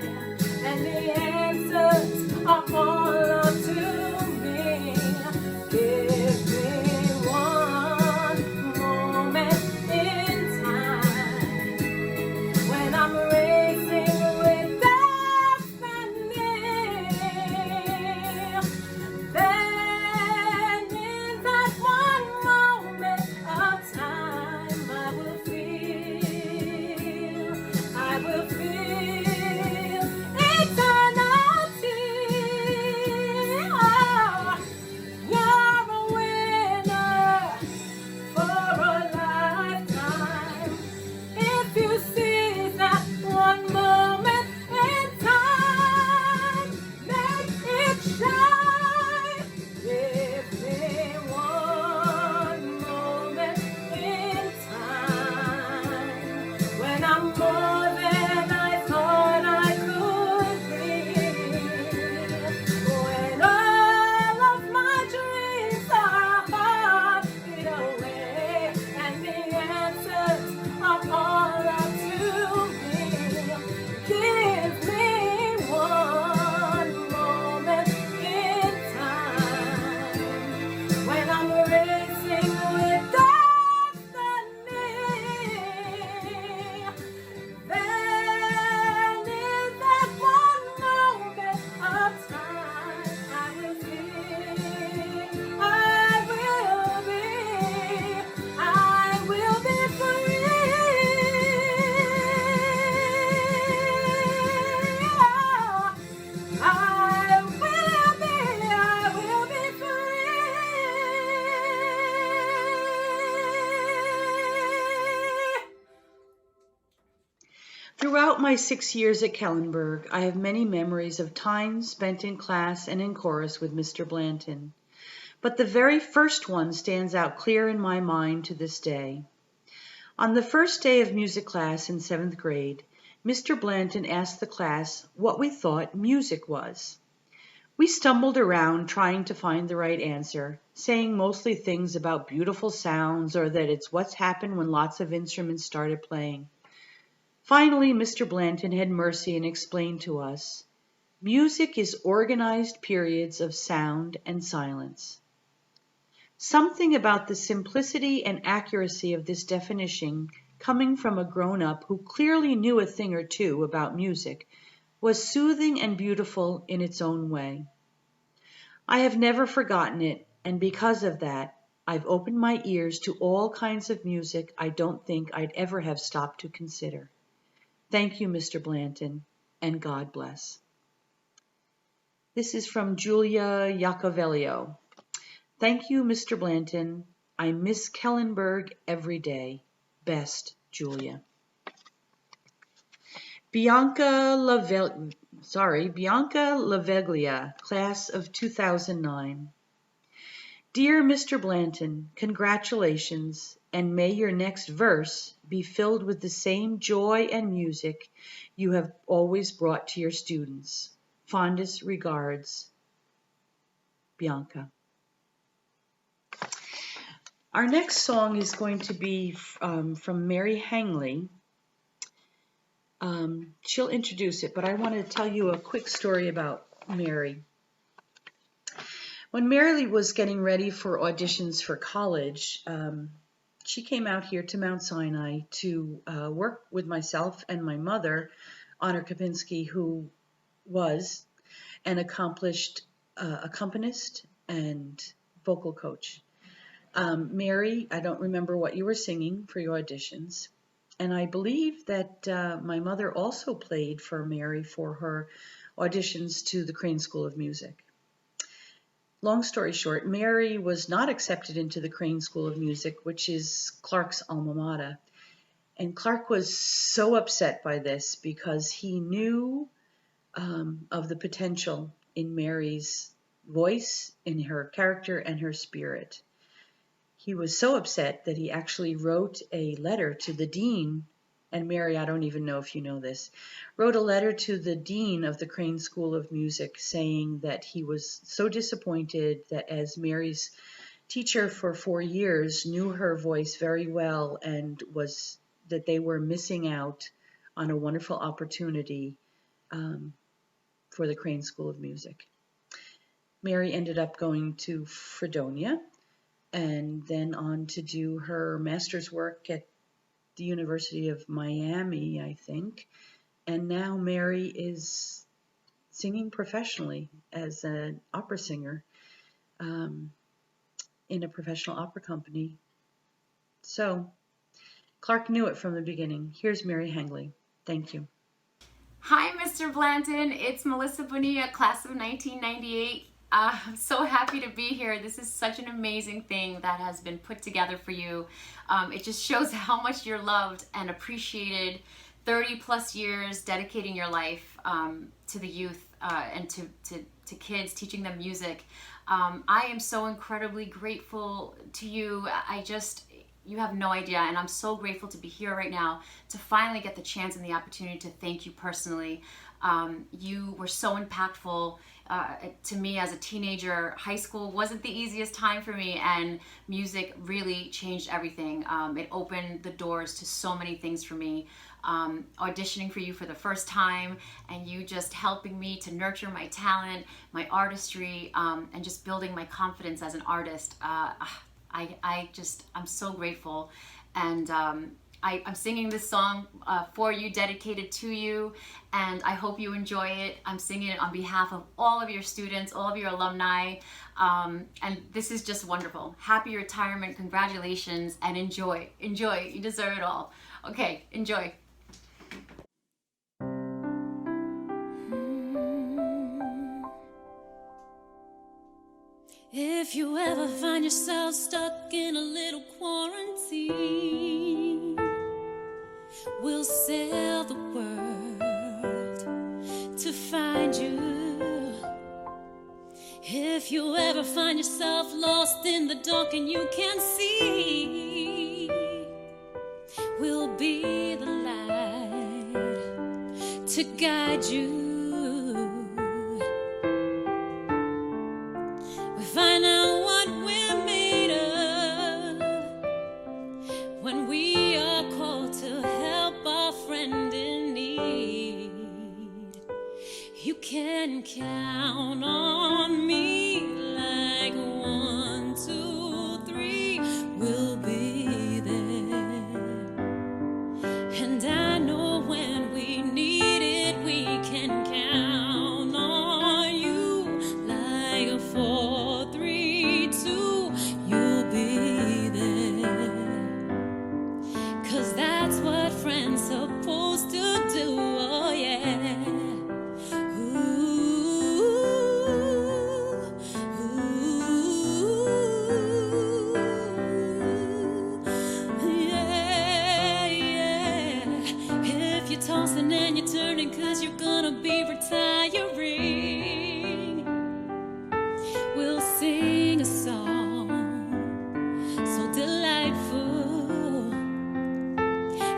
and the answers are all up to me. Give me one moment in time when I'm racing with destiny. Then in that one moment of time, I will feel eternity. Oh, you're a winner for a lifetime. If you seize that one moment in time, make it shine. Give me one moment in time when I'm more than Throughout my 6 years at Kellenberg, I have many memories of time spent in class and in chorus with Mr. Blanton. But the very first one stands out clear in my mind to this day. On the first day of music class in 7th grade, Mr. Blanton asked the class what we thought music was. We stumbled around trying to find the right answer, saying mostly things about beautiful sounds or that it's what's happened when lots of instruments started playing. Finally, Mr. Blanton had mercy and explained to us, music is organized periods of sound and silence. Something about the simplicity and accuracy of this definition, coming from a grown-up who clearly knew a thing or two about music, was soothing and beautiful in its own way. I have never forgotten it, and because of that, I've opened my ears to all kinds of music I don't think I'd ever have stopped to consider. Thank you, Mr. Blanton, and God bless. This is from Julia Iacovelio. Thank you, Mr. Blanton. I miss Kellenberg every day. Best, Julia. Bianca Laveglia, class of 2009. Dear Mr. Blanton, congratulations, and may your next verse be filled with the same joy and music you have always brought to your students. Fondest regards, Bianca. Our next song is going to be from Mary Hangley. She'll introduce it, but I want to tell you a quick story about Mary. When Mary was getting ready for auditions for college, she came out here to Mount Sinai to work with myself and my mother, Honor Kapinski, who was an accomplished accompanist and vocal coach. Mary, I don't remember what you were singing for your auditions, and I believe that my mother also played for Mary for her auditions to the Crane School of Music. Long story short, Mary was not accepted into the Crane School of Music, which is Clark's alma mater. And Clark was so upset by this because he knew of the potential in Mary's voice, in her character, and her spirit. He was so upset that he actually wrote a letter to the dean, and Mary, I don't even know if you know this, wrote a letter to the dean of the Crane School of Music saying that he was so disappointed that as Mary's teacher for 4 years knew her voice very well and was that they were missing out on a wonderful opportunity for the Crane School of Music. Mary ended up going to Fredonia and then on to do her master's work at the University of Miami, I think. And now Mary is singing professionally as an opera singer in a professional opera company. So Clark knew it from the beginning. Here's Mary Hangley. Thank you. Hi, Mr. Blanton. It's Melissa Bonilla, class of 1998. I'm so happy to be here. This is such an amazing thing that has been put together for you. It just shows how much you're loved and appreciated. 30 plus years dedicating your life to the youth and to kids, teaching them music. I am so incredibly grateful to you. You have no idea, and I'm so grateful to be here right now to finally get the chance and the opportunity to thank you personally. You were so impactful to me as a teenager. High school wasn't the easiest time for me, and music really changed everything. It opened the doors to so many things for me. Auditioning for you for the first time, and you just helping me to nurture my talent, my artistry, and just building my confidence as an artist. I'm so grateful, and I'm singing this song for you, dedicated to you, and I hope you enjoy it. I'm singing it on behalf of all of your students, all of your alumni, and this is just wonderful. Happy retirement, congratulations, and enjoy. Enjoy, you deserve it all. Okay, enjoy. If you ever find yourself stuck in a little quarantine, We'll sail the world to find you. If you ever find yourself lost in the dark and you can't see, we'll be the light to guide you. We find out what we're made of when we are called to help our friend in need. You can count on me like 1, 2, 3, we'll be there. And I know when we need it, we can count on you like 4, 3, 2, you'll be there. 'Cause that's what friends supposed to do, oh yeah. Tossing and you're turning 'cause you're gonna be retiring, we'll sing a song so delightful.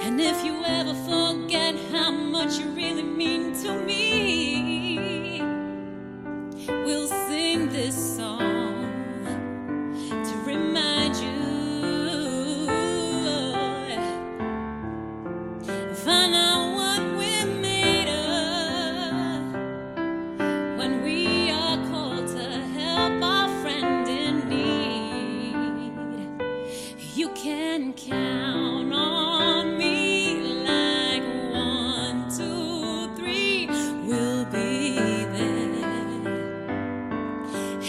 And if you ever forget how much you really mean to me, we'll sing this song to remind you. Find out what we're made of when we are called to help our friend in need. You can count on me like 1, 2, 3, we'll be there.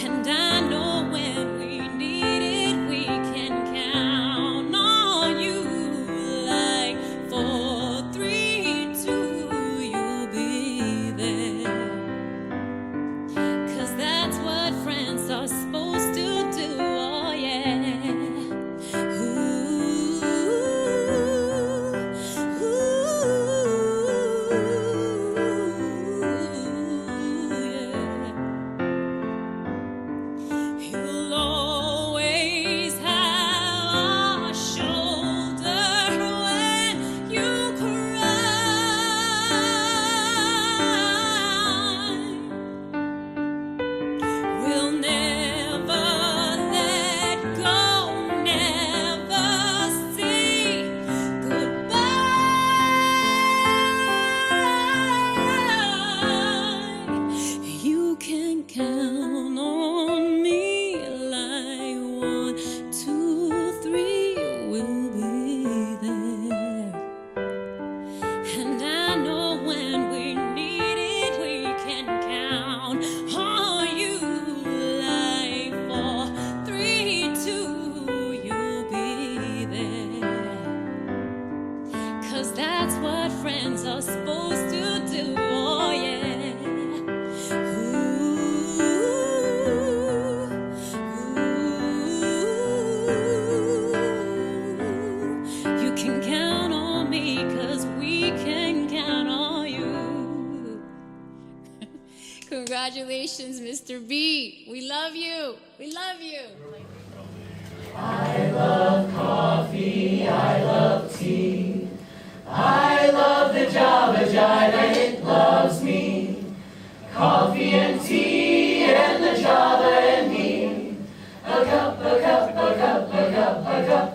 And I know when we need it, we can count on you like 4, 3, 2, you'll be there. 'Cause that's what friends are supposed to do, oh yeah. You'll always have a shoulder when you cry. We'll never let go, never say goodbye. You can count on me like 1, 2, 3, we'll be there. And I know when we need it, we can count on you like 4, 3, 2, you'll be there. 'Cause that's what friends are supposed to do, oh yeah. You can count on me 'cause we can count on you. Congratulations, Mr. B. We love you. We love you. I love coffee, I love tea. I love the Java Jive and it loves me. Coffee and tea and the Java and me. A cup, a cup, a cup, a cup, a cup.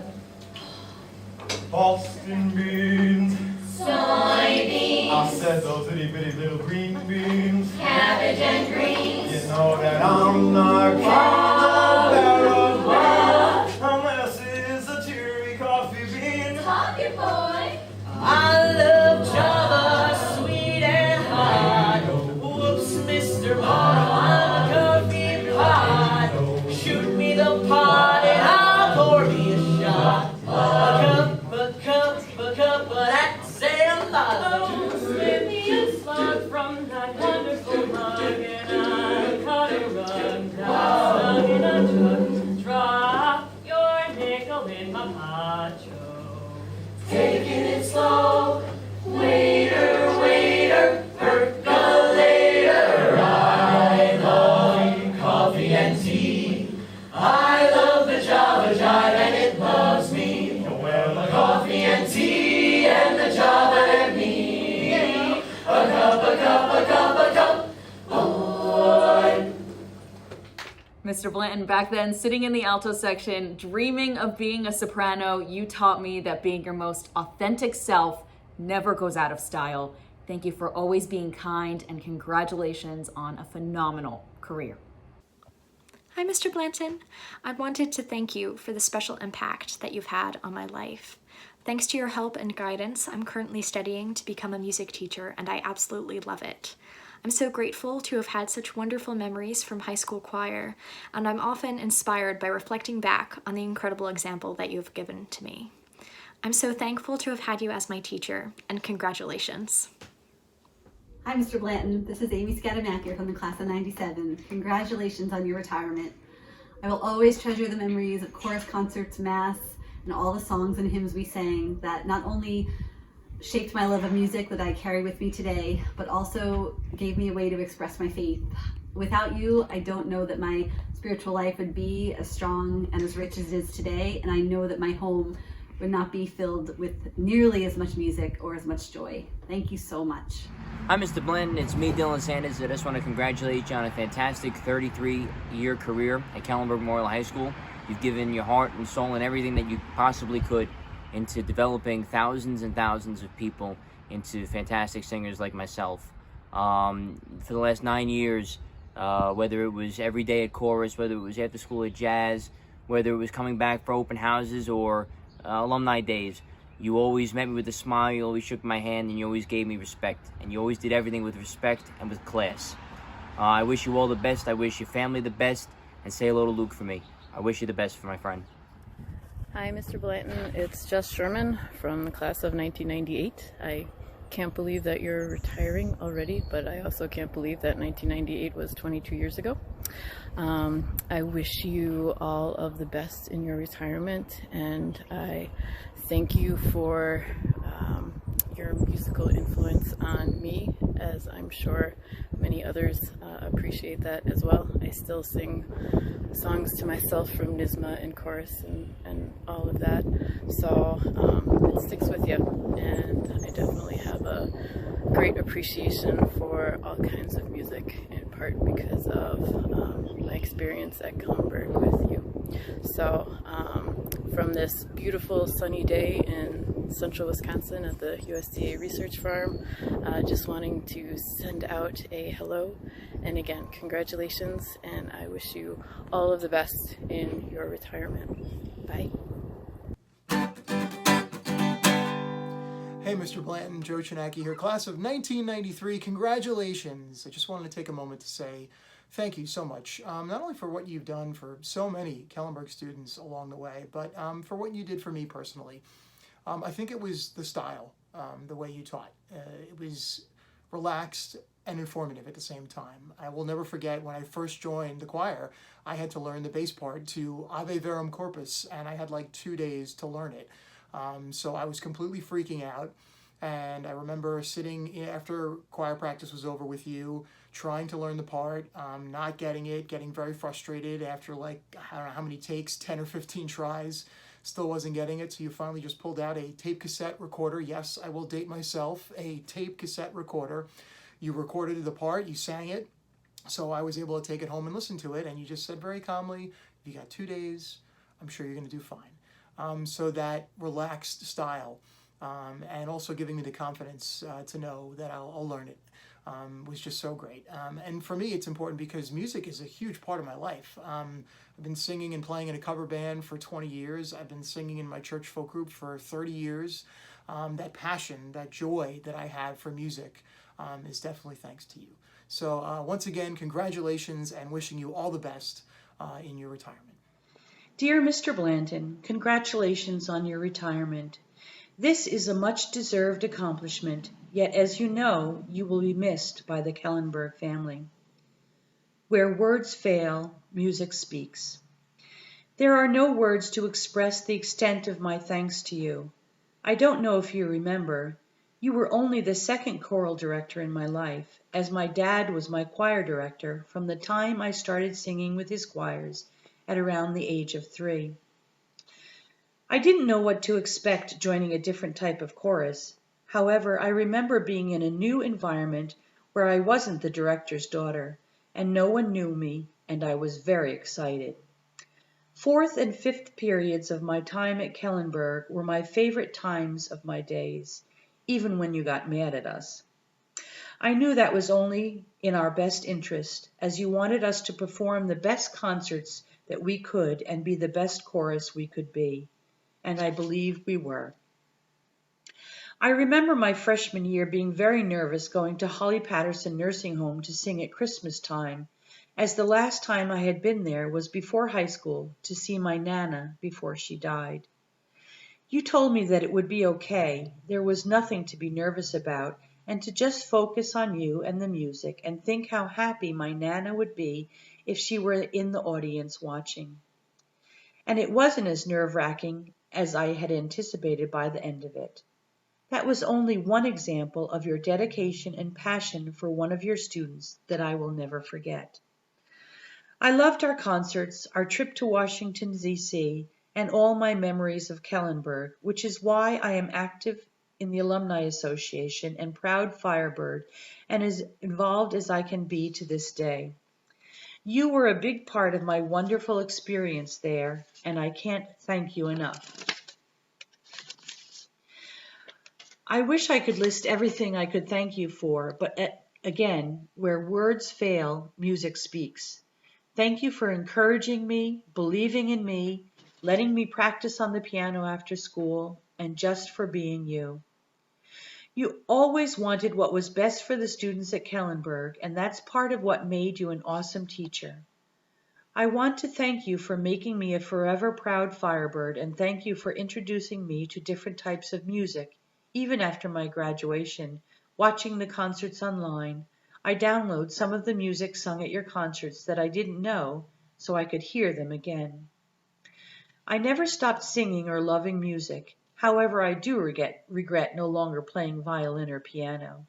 Boston beans. Soybeans. I said those itty bitty little green beans. Cabbage and greens. You know that I'm not kind of what? Unless it's a cheery coffee bean. Coffee boy. I love Java, sweet and hot. Whoops, Mr. Bottom, I'm a coffee pot. Shoot me the pot and I'll pour me a shot. A cup, but that's a lot. Give me a spot from that wonderful mug and I'll cut and run down, snug in a jug. Drop your nickel in my macho. Taking it slow. Mr. Blanton, back then, sitting in the alto section, dreaming of being a soprano, you taught me that being your most authentic self never goes out of style. Thank you for always being kind, and congratulations on a phenomenal career. Hi, Mr. Blanton. I wanted to thank you for the special impact that you've had on my life. Thanks to your help and guidance, I'm currently studying to become a music teacher, and I absolutely love it. I'm so grateful to have had such wonderful memories from high school choir, and I'm often inspired by reflecting back on the incredible example that you've given to me. I'm so thankful to have had you as my teacher, and congratulations. Hi, Mr. Blanton. This is Amy Scatamaker from the class of 97. Congratulations on your retirement. I will always treasure the memories of chorus concerts, mass, and all the songs and hymns we sang that not only shaped my love of music that I carry with me today, but also gave me a way to express my faith. Without you, I don't know that my spiritual life would be as strong and as rich as it is today, and I know that my home would not be filled with nearly as much music or as much joy. Thank you so much. Hi, Mr. Blanton. It's me, Dylan Sanders. I just want to congratulate you on a fantastic 33-year career at Kellenberg Memorial High School. You've given your heart and soul and everything that you possibly could into developing thousands and thousands of people into fantastic singers like myself. For the last 9 years, whether it was every day at chorus, whether it was after school at jazz, whether it was coming back for open houses or alumni days, you always met me with a smile, you always shook my hand, and you always gave me respect. And you always did everything with respect and with class. I wish you all the best. I wish your family the best. And say hello to Luke for me. I wish you the best for my friend. Hi, Mr. Blanton. It's Jess Sherman from the class of 1998. I can't believe that you're retiring already, but I also can't believe that 1998 was 22 years ago. I wish you all of the best in your retirement, and I thank you for your musical influence on me, as I'm sure many others appreciate that as well. I still sing songs to myself from NYSSMA and chorus and all of that, so it sticks with you, and I definitely have a great appreciation for all kinds of music, in part because of my experience at Kellenberg with you. So from this beautiful sunny day in central Wisconsin at the USDA Research Farm, just wanting to send out a hello, and again, congratulations, and I wish you all of the best in your retirement. Bye. Hey, Mr. Blanton, Joe Chinaki here, class of 1993. Congratulations. I just wanted to take a moment to say thank you so much, not only for what you've done for so many Kellenberg students along the way, but for what you did for me personally. I think it was the style, the way you taught. It was relaxed and informative at the same time. I will never forget when I first joined the choir, I had to learn the bass part to Ave Verum Corpus, and I had like 2 days to learn it. So I was completely freaking out, and I remember sitting after choir practice was over with you, trying to learn the part, not getting it, getting very frustrated after like, I don't know how many takes, 10 or 15 tries, still wasn't getting it, so you finally just pulled out a tape cassette recorder. Yes, I will date myself, a tape cassette recorder. You recorded the part, you sang it, so I was able to take it home and listen to it, and you just said very calmly, if you got 2 days, I'm sure you're going to do fine. So that relaxed style, and also giving me the confidence to know that I'll learn it, was just so great. And for me, it's important because music is a huge part of my life. I've been singing and playing in a cover band for 20 years. I've been singing in my church folk group for 30 years. That passion, that joy that I have for music is definitely thanks to you. So once again, congratulations and wishing you all the best in your retirement. Dear Mr. Blanton, congratulations on your retirement. This is a much-deserved accomplishment, yet as you know, you will be missed by the Kellenberg family. Where words fail, music speaks. There are no words to express the extent of my thanks to you. I don't know if you remember, you were only the second choral director in my life, as my dad was my choir director from the time I started singing with his choirs at around the age of 3. I didn't know what to expect joining a different type of chorus. However, I remember being in a new environment where I wasn't the director's daughter, and no one knew me, and I was very excited. Fourth and fifth periods of my time at Kellenberg were my favorite times of my days, even when you got mad at us. I knew that was only in our best interest, as you wanted us to perform the best concerts that we could and be the best chorus we could be, and I believe we were. I remember my freshman year being very nervous going to Holly Patterson Nursing Home to sing at Christmas time, as the last time I had been there was before high school to see my Nana before she died. You told me that it would be okay, there was nothing to be nervous about, and to just focus on you and the music and think how happy my Nana would be if she were in the audience watching. And it wasn't as nerve-wracking as I had anticipated by the end of it. That was only one example of your dedication and passion for one of your students that I will never forget. I loved our concerts, our trip to Washington, D.C., and all my memories of Kellenberg, which is why I am active in the Alumni Association and proud Firebird, and as involved as I can be to this day. You were a big part of my wonderful experience there, and I can't thank you enough. I wish I could list everything I could thank you for, but again, where words fail, music speaks. Thank you for encouraging me, believing in me, letting me practice on the piano after school, and just for being you. You always wanted what was best for the students at Kellenberg, and that's part of what made you an awesome teacher. I want to thank you for making me a forever proud Firebird, and thank you for introducing me to different types of music. Even after my graduation, watching the concerts online, I download some of the music sung at your concerts that I didn't know so I could hear them again. I never stopped singing or loving music. However, I do regret no longer playing violin or piano.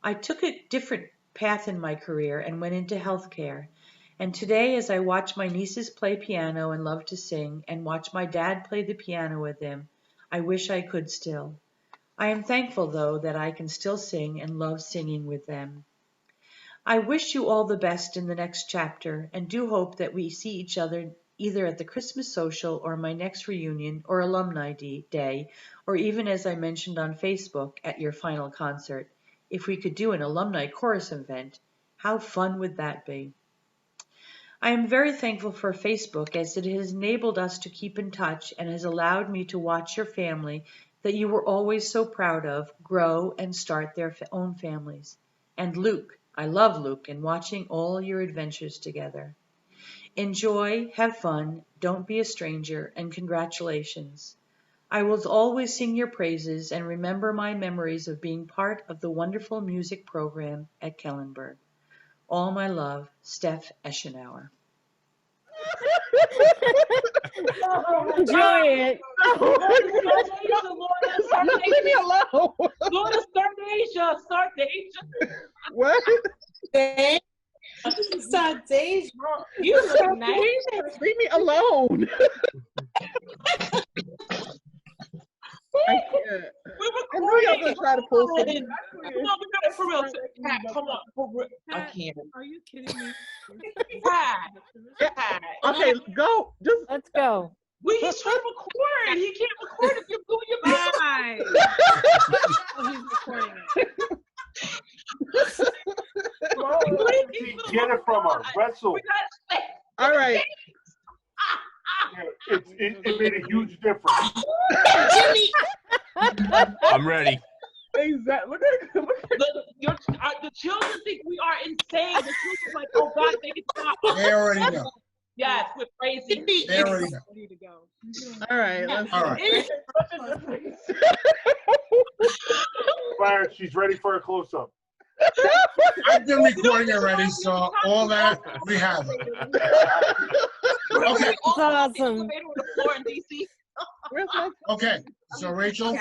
I took a different path in my career and went into healthcare. And today, as I watch my nieces play piano and love to sing, and watch my dad play the piano with them, I wish I could still. I am thankful, though, that I can still sing and love singing with them. I wish you all the best in the next chapter, and do hope that we see each other either at the Christmas social or my next reunion or Alumni Day, or even, as I mentioned on Facebook, at your final concert. If we could do an alumni chorus event, how fun would that be? I am very thankful for Facebook, as it has enabled us to keep in touch and has allowed me to watch your family that you were always so proud of grow and start their own families. And Luke, I love Luke and watching all your adventures together. Enjoy, have fun, don't be a stranger, and congratulations. I will always sing your praises and remember my memories of being part of the wonderful music program at Kellenberg. All my love, Steph Eschenauer. Enjoy it. Leave me alone. Go to Start Asia. What? Start Asia. You look nice. Leave me alone. I can't. I know y'all gonna try to pull something. No, we got it for real. Cat, come on. For real. I can't. Are you kidding me? Cat. Okay, go. Just let's go. He's trying to record. He can't record if you're doing your Bye. Oh, he's recording it. Get it from her. Wrestle. All right. It made a huge difference. Jimmy. I'm ready. Exactly. The children think we are insane. The children like, oh God, make it stop. They already know. Yes, we're crazy. They already know. We need to go. All right. All right. Fire, she's ready for a close-up. I've been recording already, so all that we have. Okay. It's awesome. Okay, so Rachel.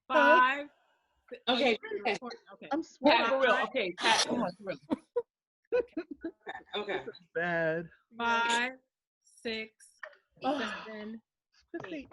5. Okay. I'm sweating. For real. Okay, Pat, come on, for real. Okay. Bad. 5, 6, 7, 8.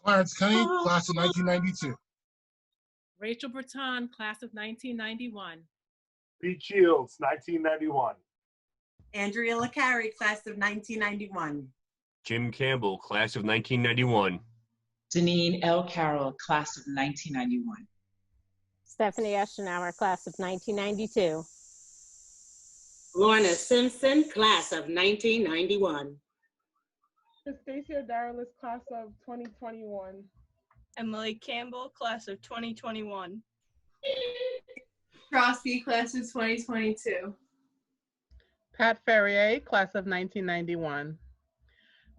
Clarence Kenny, class of 1992. Rachel Breton, class of 1991. Pete Shields, 1991. Andrea LaCarrie, class of 1991. Jim Campbell, class of 1991. Deneen L. Carroll, class of 1991. Stephanie Eschenauer, class of 1992. Lorna Simpson, class of 1991. Stacia Daralis, class of 2021. Emily Campbell, class of 2021. Crosby, class of 2022. Pat Ferrier, class of 1991.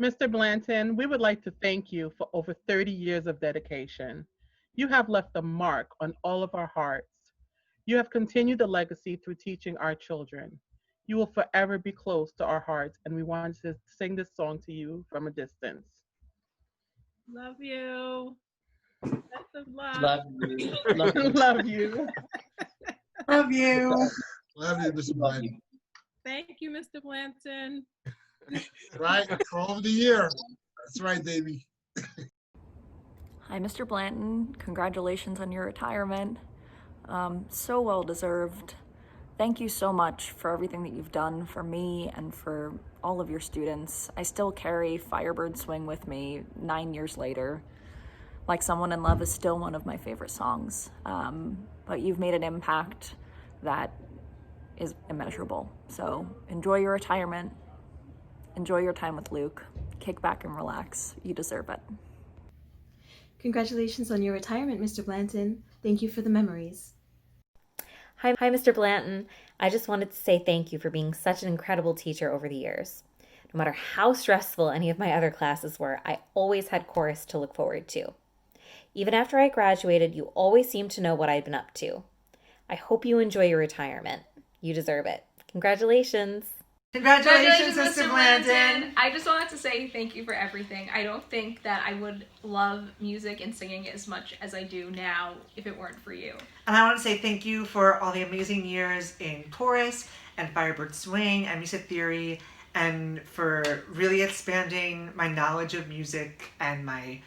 Mr. Blanton, we would like to thank you for over 30 years of dedication. You have left a mark on all of our hearts. You have continued the legacy through teaching our children. You will forever be close to our hearts, and we want to sing this song to you from a distance. Love you. Best of luck. Love you. Love you. Love you. Love you. Love you, Mr. Blanton. Thank you, Mr. Blanton. Right, 12 of the year. That's right, baby. Hi, Mr. Blanton. Congratulations on your retirement. So well deserved. Thank you so much for everything that you've done for me and for all of your students. I still carry Firebird Swing with me 9 years later. Like Someone in Love is still one of my favorite songs. But you've made an impact that is immeasurable. So enjoy your retirement. Enjoy your time with Luke. Kick back and relax. You deserve it. Congratulations on your retirement, Mr. Blanton. Thank you for the memories. Hi, Mr. Blanton. I just wanted to say thank you for being such an incredible teacher over the years. No matter how stressful any of my other classes were, I always had chorus to look forward to. Even after I graduated, you always seemed to know what I'd been up to. I hope you enjoy your retirement. You deserve it. Congratulations. Congratulations, Mr. Blanton. I just wanted to say thank you for everything. I don't think that I would love music and singing as much as I do now if it weren't for you. And I want to say thank you for all the amazing years in chorus and Firebird Swing and music theory, and for really expanding my knowledge of music and my,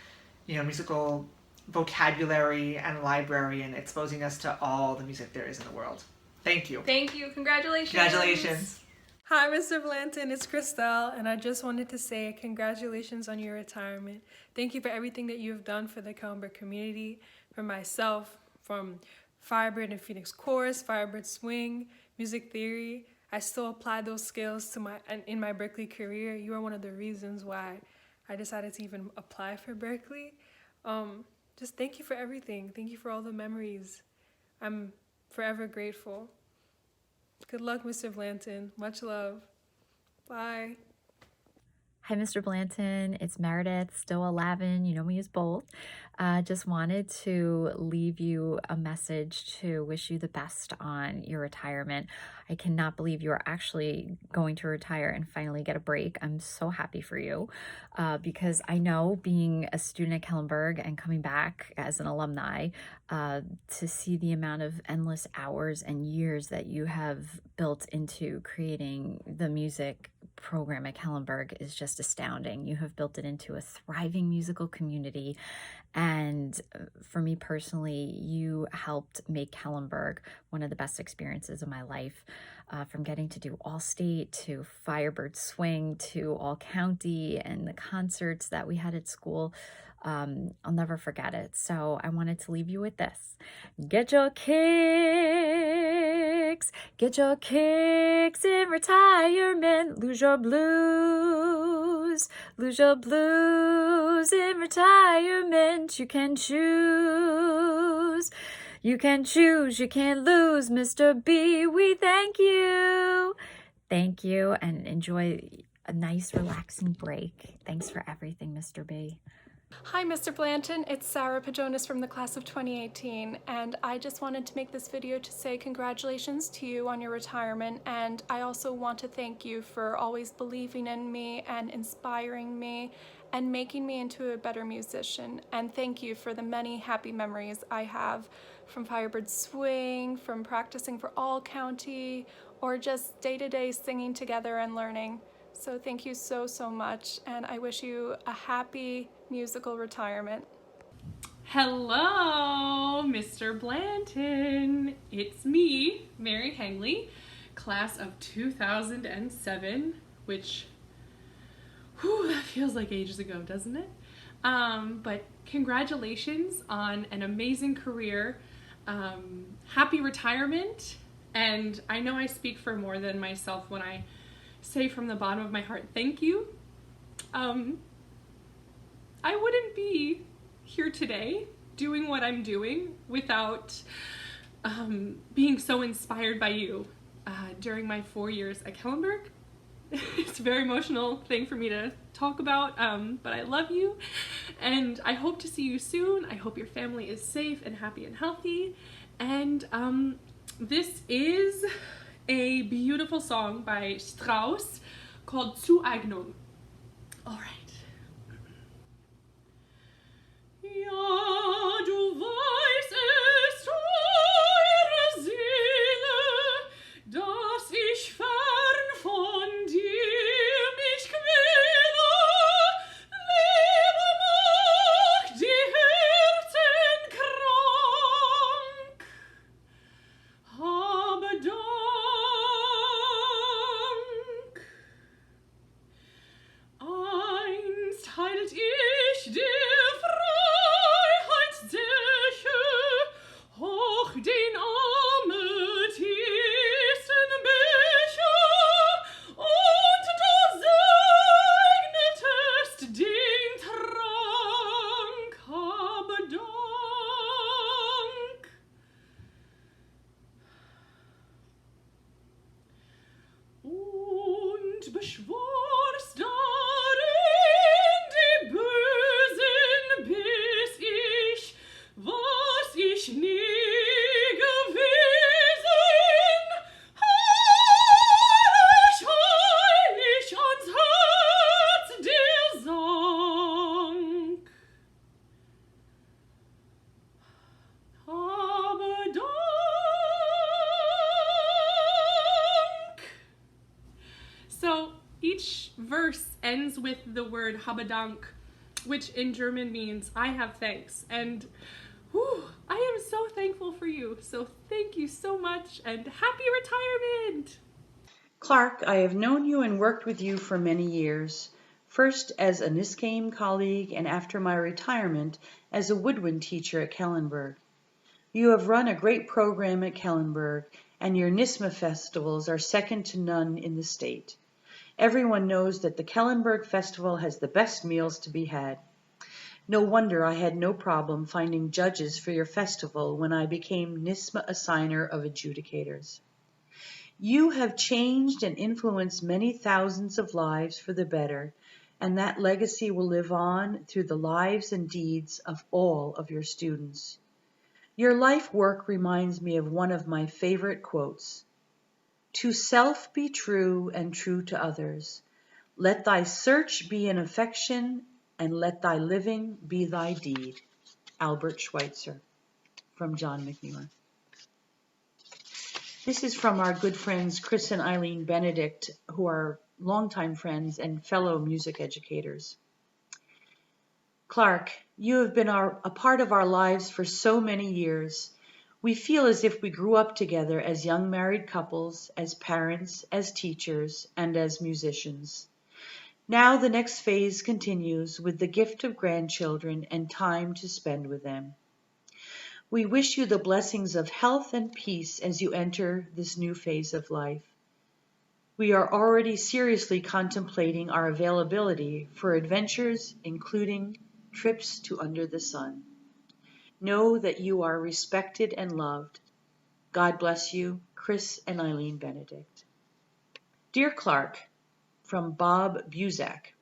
musical vocabulary and library, and exposing us to all the music there is in the world. Thank you. Thank you. Congratulations. Congratulations. Hi, Mr. Blanton. It's Christelle, and I just wanted to say congratulations on your retirement. Thank you for everything that you have done for the Kellenberg community, for myself, from Firebird and Phoenix Chorus, Firebird Swing, music theory. I still apply those skills to in my Berklee career. You are one of the reasons why I decided to even apply for Berklee. Just thank you for everything. Thank you for all the memories. I'm forever grateful. Good luck, Mr. Blanton. Much love. Bye. Hi, Mr. Blanton. It's Meredith, still 11. You know me as both. Just wanted to leave you a message to wish you the best on your retirement. I cannot believe you are actually going to retire and finally get a break. I'm so happy for you because I know, being a student at Kellenberg and coming back as an alumni, to see the amount of endless hours and years that you have built into creating the music program at Kellenberg is just astounding. You have built it into a thriving musical community, and for me personally, you helped make Kellenberg one of the best experiences of my life. From getting to do all state to Firebird Swing to all county and the concerts that we had at school, I'll never forget it. So I wanted to leave you with this. Get your kicks in retirement. Lose your blues in retirement. You can choose. You can choose, you can't lose, Mr. B. We thank you. Thank you, and enjoy a nice, relaxing break. Thanks for everything, Mr. B. Hi, Mr. Blanton. It's Sarah Pajonas from the class of 2018, and I just wanted to make this video to say congratulations to you on your retirement, and I also want to thank you for always believing in me and inspiring me and making me into a better musician. And thank you for the many happy memories I have from Firebird Swing, from practicing for All County, or just day-to-day singing together and learning. So thank you so, so much, and I wish you a happy musical retirement. Hello, Mr. Blanton. It's me, Mary Hangley, class of 2007, which, that feels like ages ago, doesn't it? But congratulations on an amazing career. Happy retirement. And I know I speak for more than myself when I say from the bottom of my heart, thank you. I wouldn't be here today doing what I'm doing without being so inspired by you during my 4 years at Kellenberg. It's a very emotional thing for me to talk about, but I love you and I hope to see you soon. I hope your family is safe and happy and healthy. And this is a beautiful song by Strauss called Zueignung. All right. Ja, du weißt es, teure Seele, dass ich fern von dir mich quäle. Lebe macht die Herzen krank. Habe Dank. Einst heilt ich dir hoch den amethysten Becher und du segnetest den Trank. Habe Dank. Und beschworst darin die Bösen, bis ich, was ich nie gewesen, heilig ans Herz dir sank. Habe Dank. So each verse ends with the word habe Dank, which in German means I have thanks. And I am so thankful for you. So thank you so much and happy retirement. Clark, I have known you and worked with you for many years, first as a Niskayim colleague and after my retirement as a woodwind teacher at Kellenberg. You have run a great program at Kellenberg, and your NISMA festivals are second to none in the state. Everyone knows that the Kellenberg Festival has the best meals to be had. No wonder I had no problem finding judges for your festival when I became NISMA assigner of adjudicators. You have changed and influenced many thousands of lives for the better, and that legacy will live on through the lives and deeds of all of your students. Your life work reminds me of one of my favorite quotes. To self be true and true to others. Let thy search be an affection, and let thy living be thy deed. Albert Schweitzer, from John McNewer. This is from our good friends Chris and Eileen Benedict, who are longtime friends and fellow music educators. Clark, you have been a part of our lives for so many years. We feel as if we grew up together as young married couples, as parents, as teachers, and as musicians. Now the next phase continues with the gift of grandchildren and time to spend with them. We wish you the blessings of health and peace as you enter this new phase of life. We are already seriously contemplating our availability for adventures, including trips to under the sun. Know that you are respected and loved. God bless you, Chris and Eileen Benedict. Dear Clark, from Bob Buzak.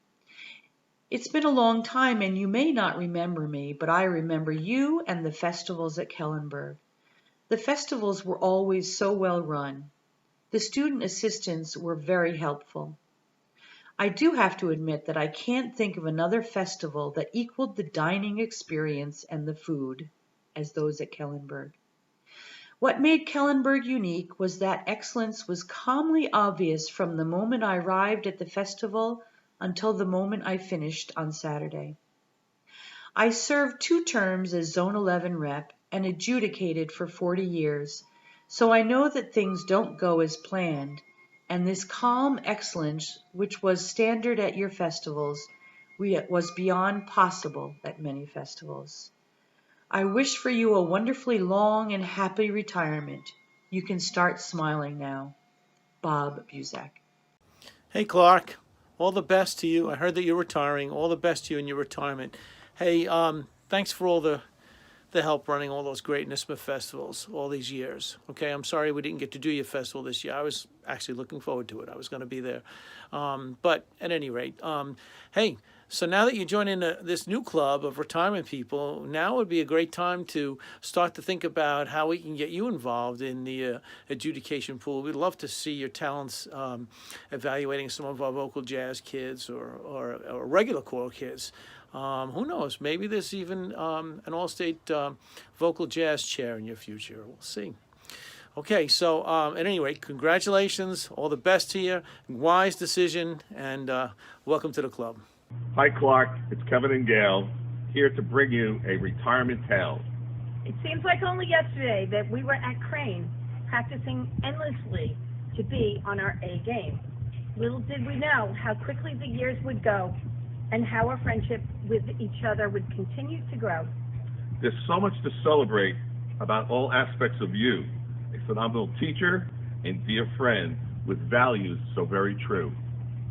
It's been a long time and you may not remember me, but I remember you and the festivals at Kellenberg. The festivals were always so well run. The student assistants were very helpful. I do have to admit that I can't think of another festival that equaled the dining experience and the food as those at Kellenberg. What made Kellenberg unique was that excellence was calmly obvious from the moment I arrived at the festival until the moment I finished on Saturday. I served 2 terms as Zone 11 rep and adjudicated for 40 years, so I know that things don't go as planned, and this calm excellence, which was standard at your festivals, was beyond possible at many festivals. I wish for you a wonderfully long and happy retirement. You can start smiling now. Bob Buzak. Hey, Clark. All the best to you. I heard that you're retiring. All the best to you in your retirement. Hey, thanks for all the help running all those great NISMA festivals all these years. Okay, I'm sorry we didn't get to do your festival this year. I was actually looking forward to it. I was going to be there. But at any rate, hey, so now that you're joining this new club of retirement people, now would be a great time to start to think about how we can get you involved in the adjudication pool. We'd love to see your talents evaluating some of our vocal jazz kids or regular choral kids. Who knows? Maybe there's even an all-state vocal jazz chair in your future. We'll see. Okay, so at any rate, congratulations. All the best to you. Wise decision, and welcome to the club. Hi, Clark. It's Kevin and Gail here to bring you a retirement tale. It seems like only yesterday that we were at Crane practicing endlessly to be on our A game. Little did we know how quickly the years would go and how our friendship with each other would continue to grow. There's so much to celebrate about all aspects of you, a phenomenal teacher and dear friend with values so very true.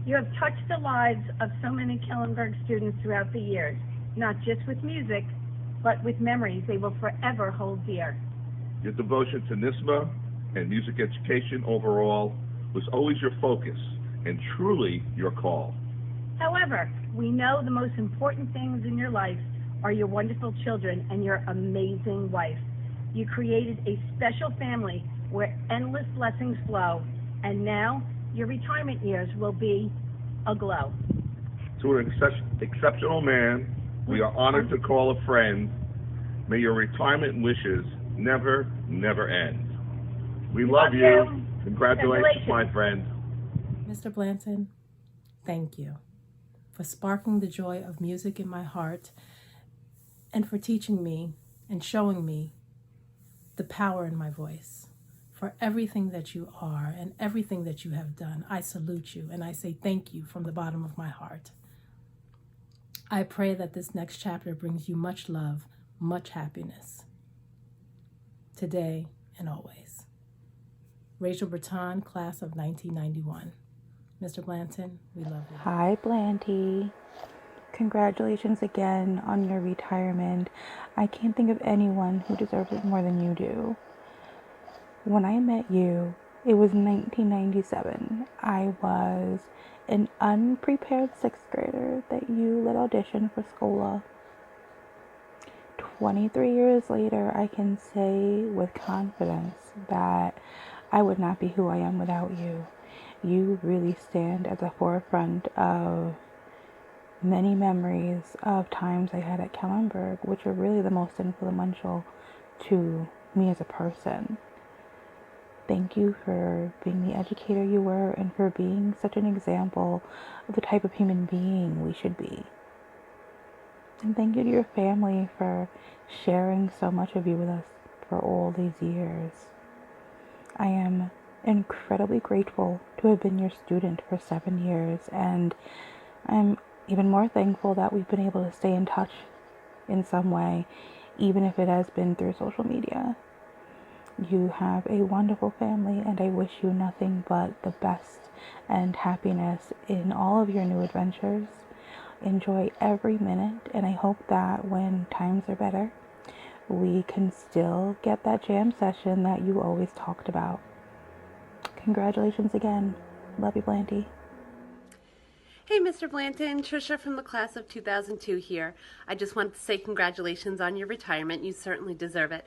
You have touched the lives of so many Kellenberg students throughout the years, not just with music, but with memories they will forever hold dear. Your devotion to NISMA and music education overall was always your focus and truly your call. However, we know the most important things in your life are your wonderful children and your amazing wife. You created a special family where endless blessings flow, and now your retirement years will be aglow. To an exceptional man, we are honored to call a friend. May your retirement wishes never, never end. We love you. Congratulations, my friend. Mr. Blanton, thank you for sparking the joy of music in my heart and for teaching me and showing me the power in my voice. For everything that you are and everything that you have done, I salute you and I say thank you from the bottom of my heart. I pray that this next chapter brings you much love, much happiness, today and always. Rachel Breton, class of 1991. Mr. Blanton, we love you. Hi, Blanty. Congratulations again on your retirement. I can't think of anyone who deserves it more than you do. When I met you, it was 1997. I was an unprepared 6th grader that you let audition for Scola. 23 years later, I can say with confidence that I would not be who I am without you. You really stand at the forefront of many memories of times I had at Kellenberg, which are really the most influential to me as a person. Thank you for being the educator you were and for being such an example of the type of human being we should be. And thank you to your family for sharing so much of you with us for all these years. I am incredibly grateful to have been your student for 7 years, and I'm even more thankful that we've been able to stay in touch in some way, even if it has been through social media. You have a wonderful family, and I wish you nothing but the best and happiness in all of your new adventures. Enjoy every minute, and I hope that when times are better, we can still get that jam session that you always talked about. Congratulations again. Love you, Blanty. Hey, Mr. Blanton, Trisha from the class of 2002 here. I just wanted to say congratulations on your retirement. You certainly deserve it.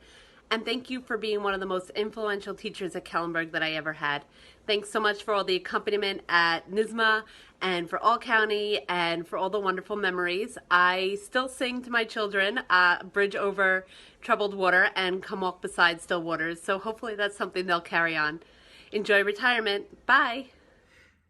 And thank you for being one of the most influential teachers at Kellenberg that I ever had. Thanks so much for all the accompaniment at NYSSMA and for All County and for all the wonderful memories. I still sing to my children, Bridge Over Troubled Water and Come Walk Beside Still Waters. So hopefully that's something they'll carry on. Enjoy retirement. Bye.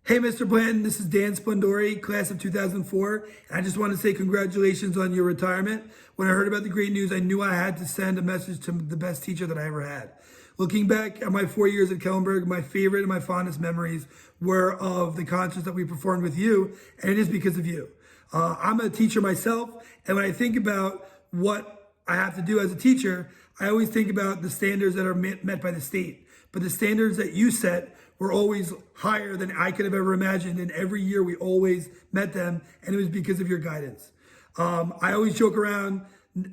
Hey, Mr. Blanton, this is Dan Splendori, class of 2004. And I just want to say congratulations on your retirement. When I heard about the great news, I knew I had to send a message to the best teacher that I ever had. Looking back at my 4 years at Kellenberg, my favorite and my fondest memories were of the concerts that we performed with you, and it is because of you. I'm a teacher myself, and when I think about what I have to do as a teacher, I always think about the standards that are met by the state. But the standards that you set were always higher than I could have ever imagined, and every year we always met them, and it was because of your guidance. I always joke around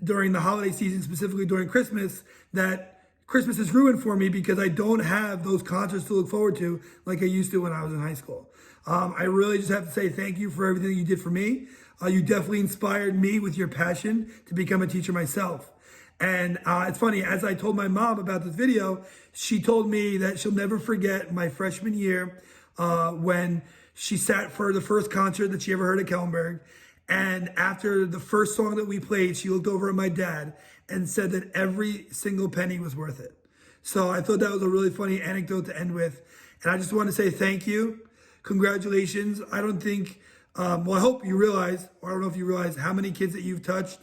during the holiday season, specifically during Christmas, that Christmas is ruined for me because I don't have those concerts to look forward to like I used to when I was in high school. I really just have to say thank you for everything you did for me. You definitely inspired me with your passion to become a teacher myself. And it's funny, as I told my mom about this video, she told me that she'll never forget my freshman year when she sat for the first concert that she ever heard at Kellenberg. And after the first song that we played, she looked over at my dad and said that every single penny was worth it. So I thought that was a really funny anecdote to end with. And I just want to say thank you. Congratulations. I don't think, I hope you realize, or I don't know if you realize how many kids that you've touched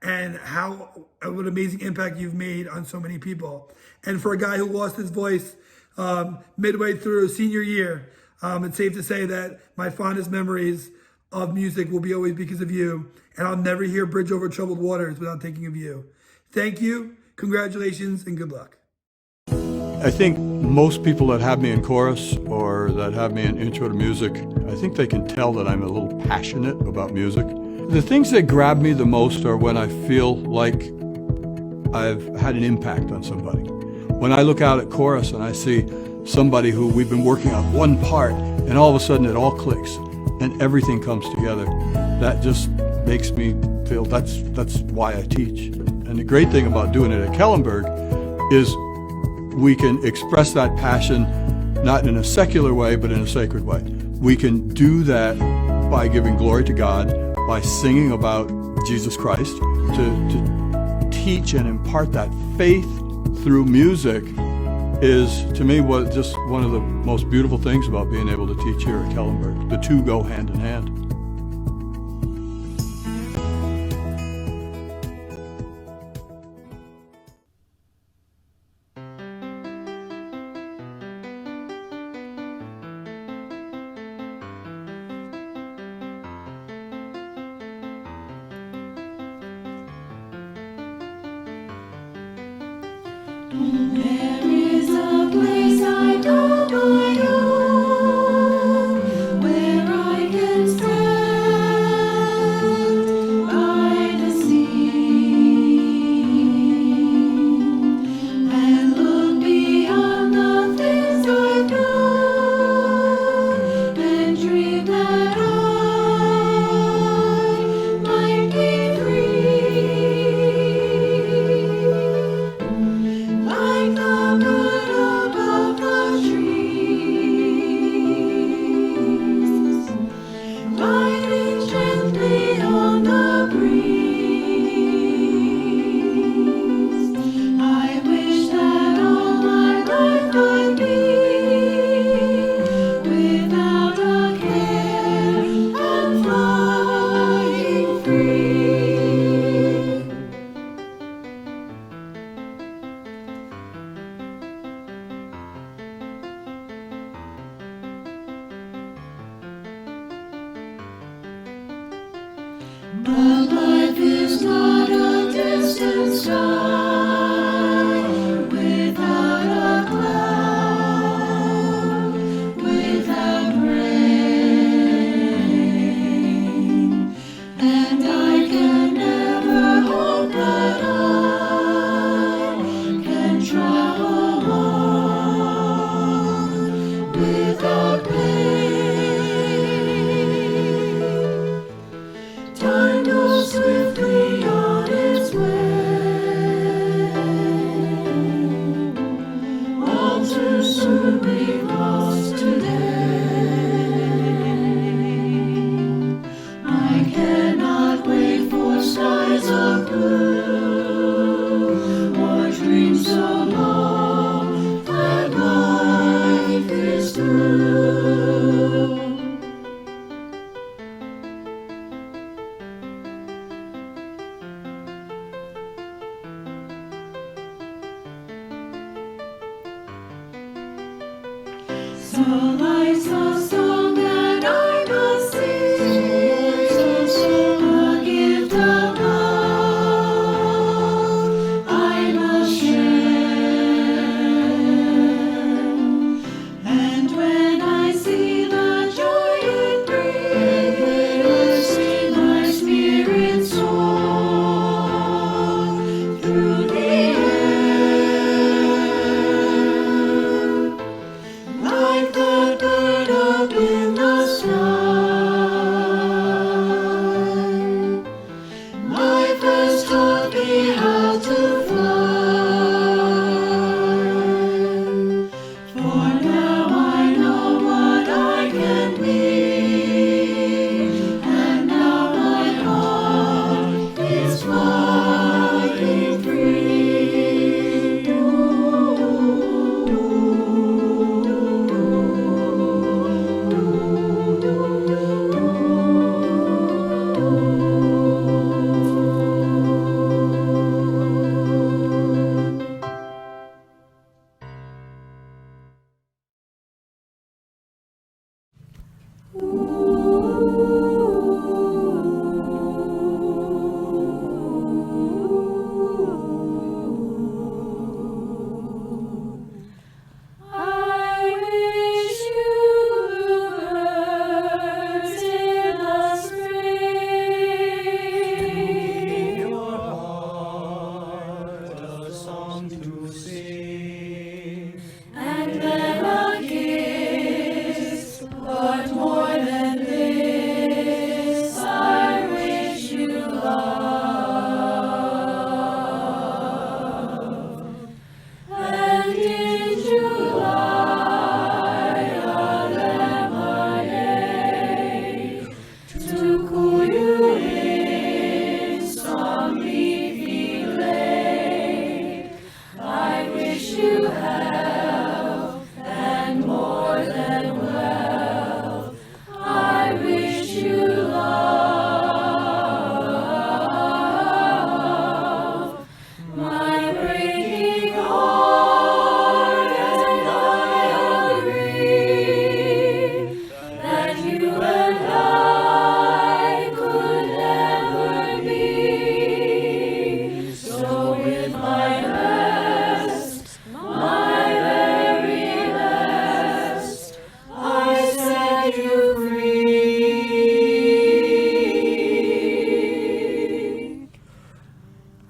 and what amazing impact you've made on so many people. And for a guy who lost his voice midway through senior year, it's safe to say that my fondest memories of music will be always because of you, and I'll never hear Bridge Over Troubled Waters without thinking of you. Thank you, congratulations, and good luck. I think most people that have me in chorus or that have me in intro to music, I think they can tell that I'm a little passionate about music. The things that grab me the most are when I feel like I've had an impact on somebody. When I look out at chorus and I see somebody who we've been working on one part and all of a sudden it all clicks and everything comes together, that just makes me feel that's why I teach. And the great thing about doing it at Kellenberg is we can express that passion not in a secular way but in a sacred way. We can do that by giving glory to God, by singing about Jesus Christ, to teach and impart that faith through music is, to me, just one of the most beautiful things about being able to teach here at Kellenberg. The two go hand in hand. There is a place I know my own, where I can stand by the sea and look beyond the things I know and dream that I might be free. Like the bird above the trees, gliding gently on the breeze. I wish that all my life I'd be without a care and flying free. But life is not a distant star without a cloud, without rain, and I can never hope that I can travel on without pain. Time goes swiftly on its way. So life's a song that I must sing, a gift of love I must share. And when I see the joy it brings, my spirit soar through the air, like the bird up in the sky. Life has taught me how to fly, for now I know what I can be, and now my heart is flying free. I wish you bluebirds in the spring, your heart a song to sing, and then a kiss, but more than this, I wish you love. And in July, a lemonade to cool you in some leafy glade. I wish you health and more than wealth. I wish you love. My breaking heart and I agree that you and I could never be. So with my best, my very best, I set you free.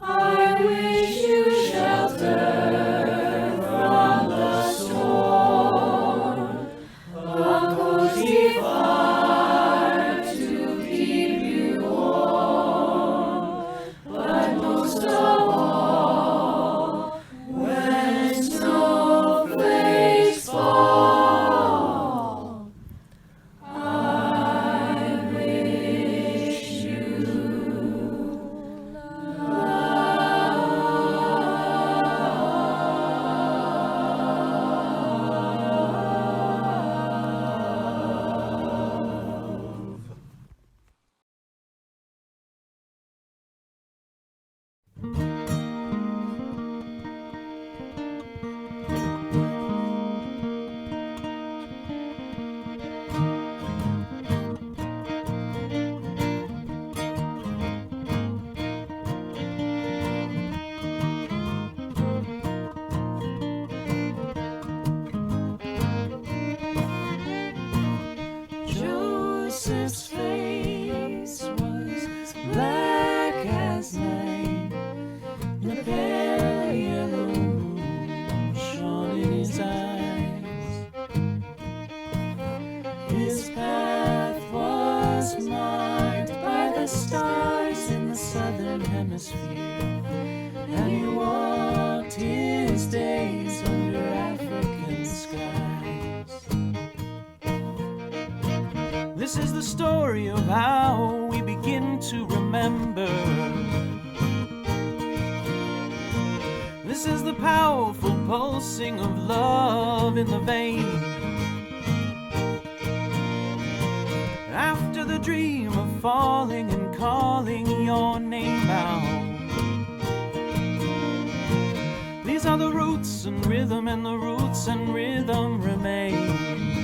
I wish you shelter from the storm, a cozy fire to keep you warm, but most of all, when snowflakes fall, I wish you Joseph's face was black as night, the pale yellow moon shone in his eyes. His path was marked by the stars in the southern hemisphere, and he walked his days under African skies. This is the story of how we begin to remember. This is the powerful pulsing of love in the vein. After the dream of falling and calling your name out. These are the roots and rhythm, and the roots and rhythm remain.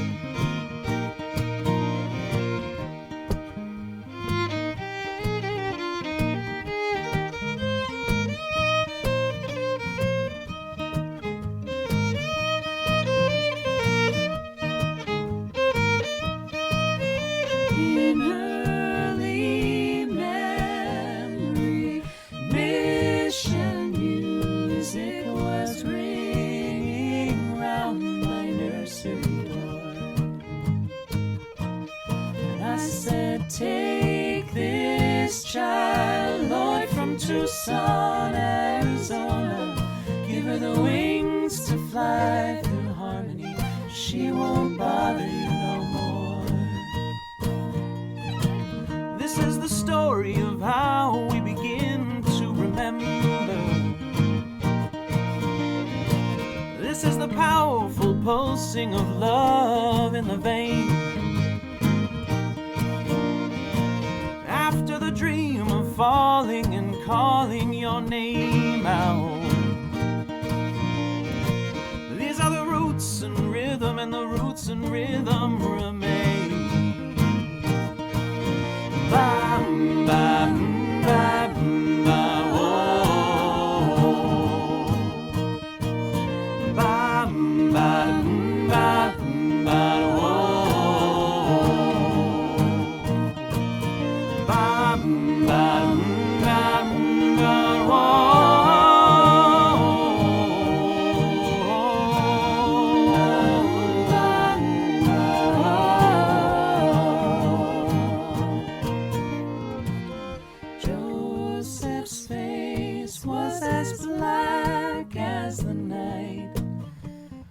Tucson, Arizona. Give her the wings to fly through harmony. She won't bother you no more. This is the story of how we begin to remember. This is the powerful pulsing of love in the vein. After the dream of falling and calling your name out. These are the roots and rhythm, and the roots and rhythm remain. Bam, bam, bam, bam, oh. Bam, bam, bam, bam, oh. Bam, bam, bam, bam, oh. Joseph's face was as black as the night,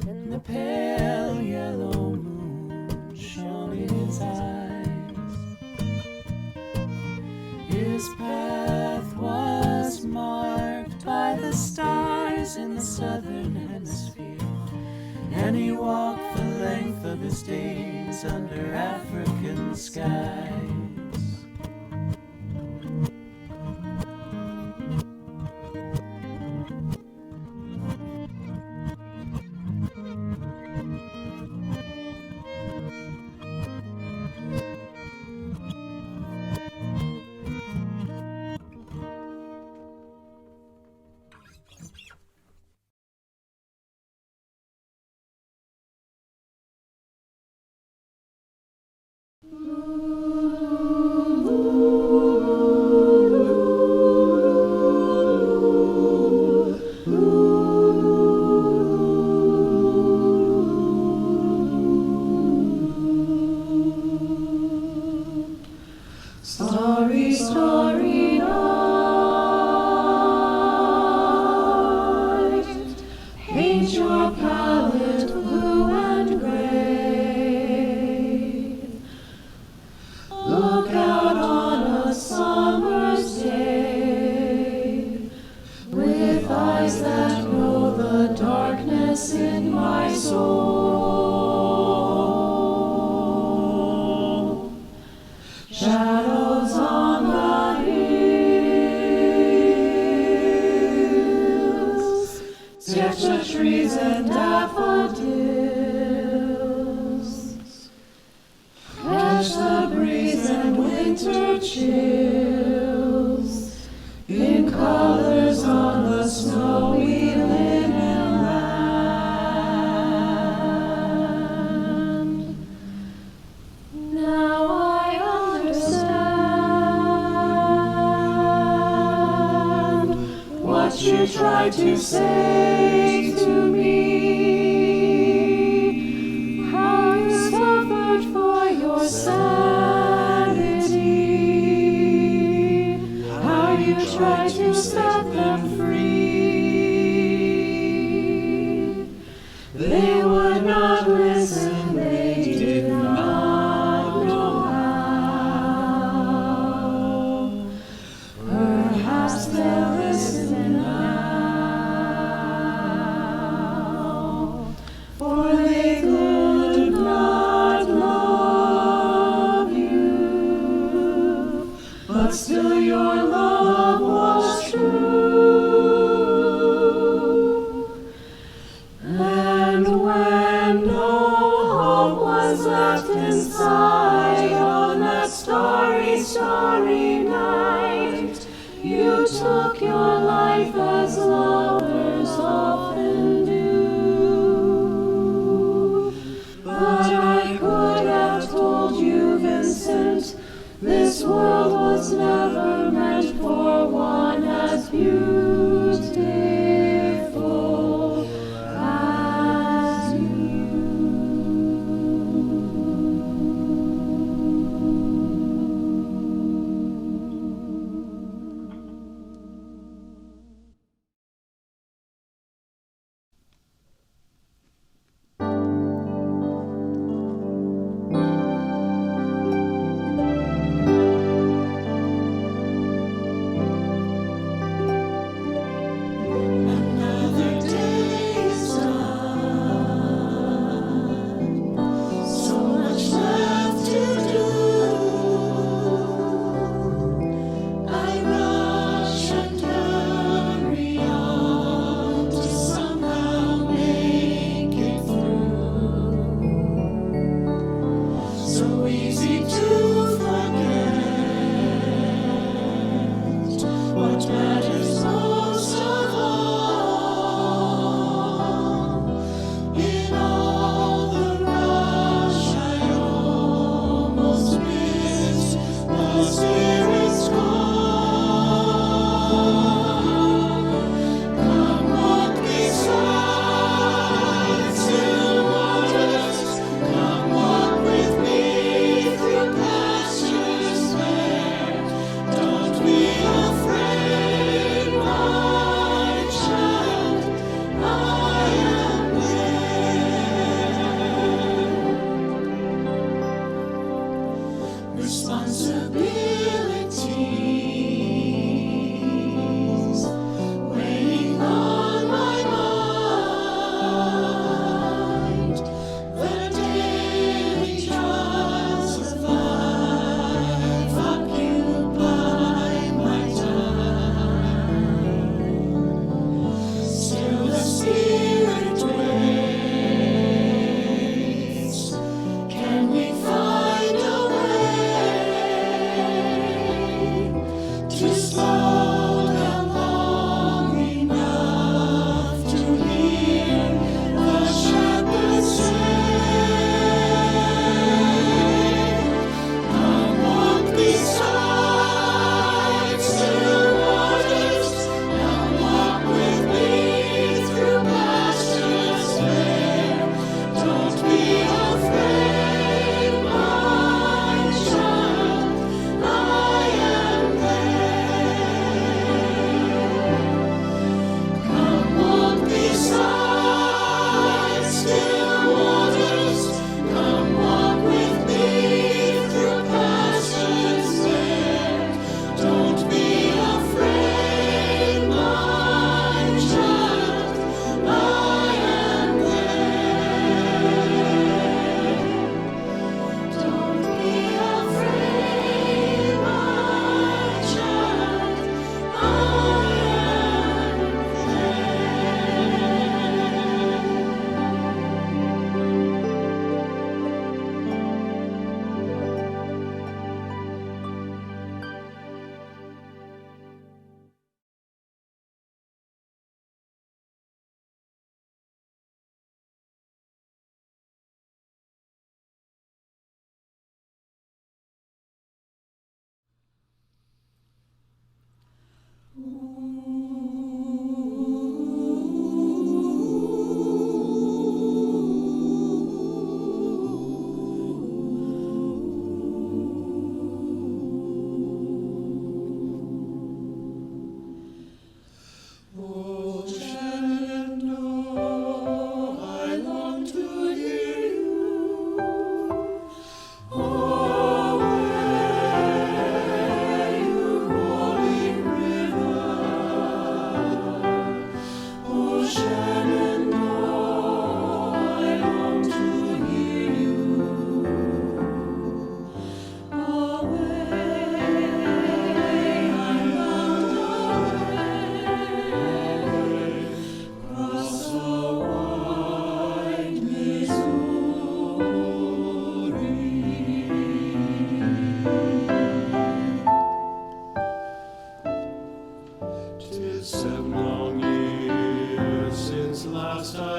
and the pale yellow moon shone in his eyes. His path was marked by the stars in the southern hemisphere, and he walked the length of his days under African skies. Starry, starry night, paint your palette blue and gray. Look out on a summer's day, with eyes that know the darkness in my soul. Shadows on the hills, sketch the trees and daffodils, catch the breeze and winter chills, in colors on the snowy linen land. Now I understand what you tried to say to me, how you suffered for your sanity, how you tried to set them free. They would not listen, they did not know how. Perhaps they'll listen now, for they could not love you, but still your love was true.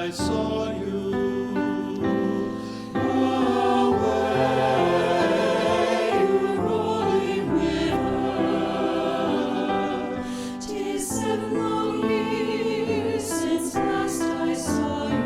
I saw you. Away, you rolling river. 'Tis 7 long years since last I saw you.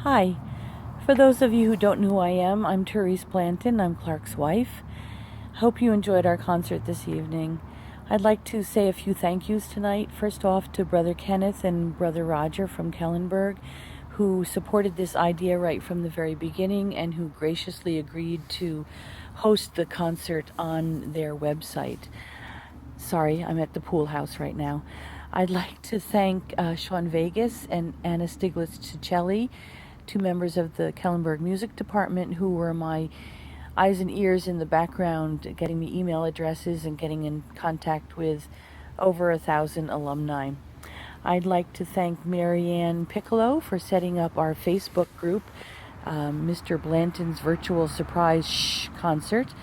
Hi. For those of you who don't know who I am, I'm Therese Blanton. I'm Clark's wife. Hope you enjoyed our concert this evening. I'd like to say a few thank yous tonight. First off to Brother Kenneth and Brother Roger from Kellenberg, who supported this idea right from the very beginning and who graciously agreed to host the concert on their website. Sorry, I'm at the pool house right now. I'd like to thank Sean Vegas and Anna Stiglitz-Cicelli, two members of the Kellenberg Music Department who were my eyes and ears in the background, getting me email addresses and getting in contact with over 1,000 alumni. I'd like to thank Marianne Piccolo for setting up our Facebook group, Mr. Blanton's Virtual Surprise Concert.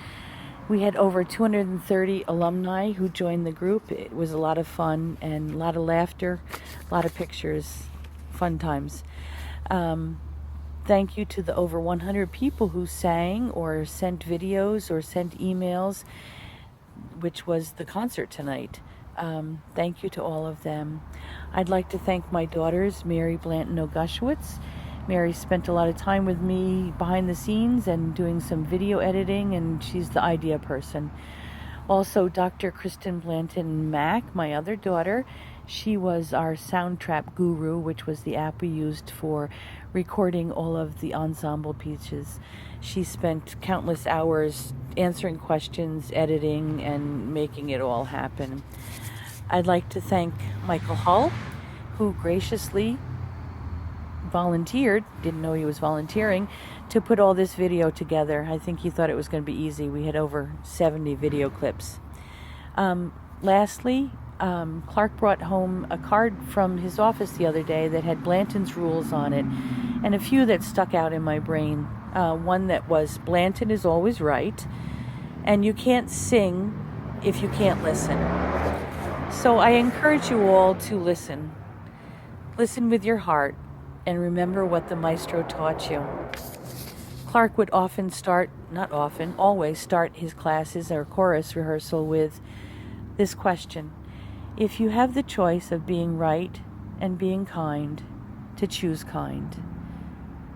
We had over 230 alumni who joined the group. It was a lot of fun and a lot of laughter, a lot of pictures, fun times. Thank you to the over 100 people who sang or sent videos or sent emails, which was the concert tonight. Thank you to all of them. I'd like to thank my daughters, Mary Blanton Ogushwitz. Mary spent a lot of time with me behind the scenes and doing some video editing, and she's the idea person. Also, Dr. Kristen Blanton Mack, my other daughter, she was our Soundtrap guru, which was the app we used for recording all of the ensemble pieces. She spent countless hours answering questions, editing, and making it all happen. I'd like to thank Michael Hull, who graciously volunteered, didn't know he was volunteering, to put all this video together. I think he thought it was going to be easy. We had over 70 video clips. Lastly, Clark brought home a card from his office the other day that had Blanton's rules on it, and a few that stuck out in my brain. One that was, Blanton is always right, and you can't sing if you can't listen. So I encourage you all to listen. Listen with your heart, and remember what the maestro taught you. Clark would always start his classes or chorus rehearsal with this question: if you have the choice of being right and being kind, to choose kind.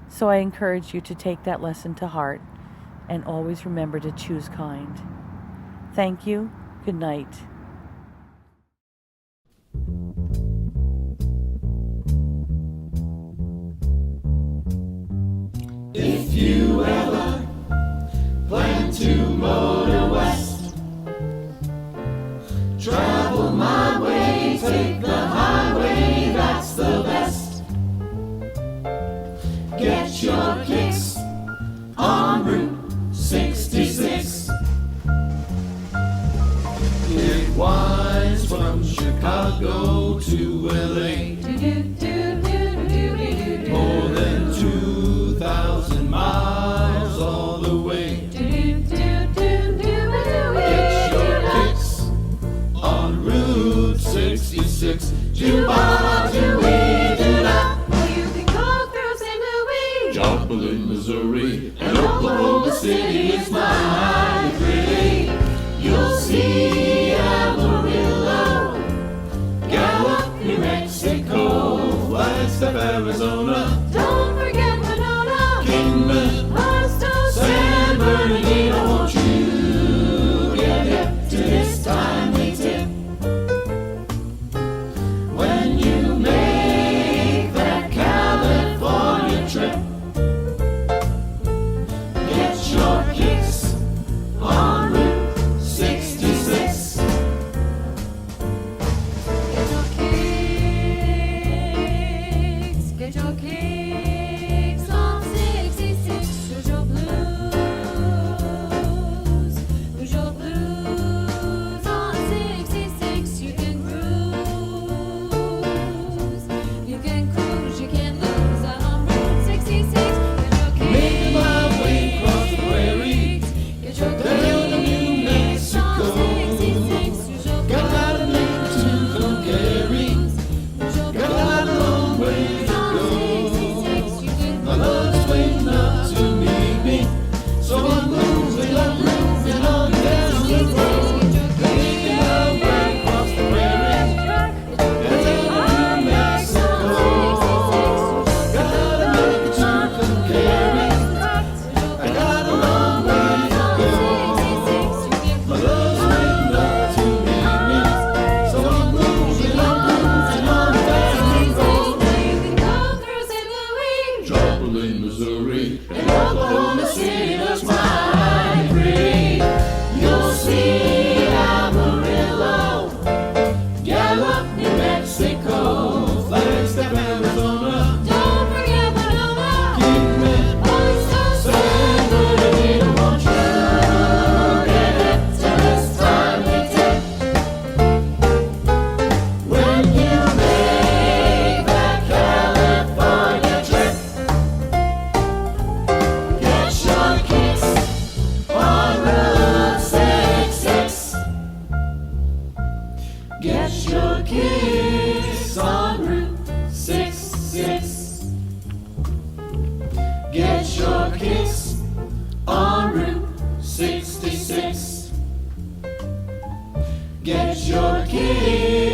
So I encourage you to take that lesson to heart and always remember to choose kind. Thank you. Good night. If you ever plan to motor west, travel my way, take the highway, that's the best. Get your kicks on Route 66. It winds from Chicago to LA, more than 2,000 miles. Joplin, Missouri, and Oklahoma City is mighty great. You'll see Amarillo, Gallup, New Mexico, Flagstaff, Arizona. Don't forget Winona, Kingman, Barstow, San Bernardino. Won't you get hip to this timely tip? When you make that California trip, get your kicks on Route 66. Get your kicks on 66. Who's your blues? Who's your blues on 66? You can cruise. You can cruise. You can lose out on Route 66. Get your kicks. Making my way across the prairie, Get your down to New Mexico. Got a lot of names to come carry. Got a lot of long ways to go. My love's waiting up to meet me, so I'm moving on down the road. Making my way across the prairie, down to New Mexico. Got a lot of names to come carry. I got a long way to go. My love's waiting up to meet me, so I'm moving on down the road. Joplin, Missouri, and Oklahoma City, that's my grade. You'll see Amarillo, Gallup, New Mexico, Flagstaff, Arizona. Don't forget Winona, Kingman, Barstow, San Bernardino. Won't you get hip to this timely tip? When you make that California trip, get your kicks on Route 66. Get your kicks on Route 66. Get your kicks on Route 66. Get your kicks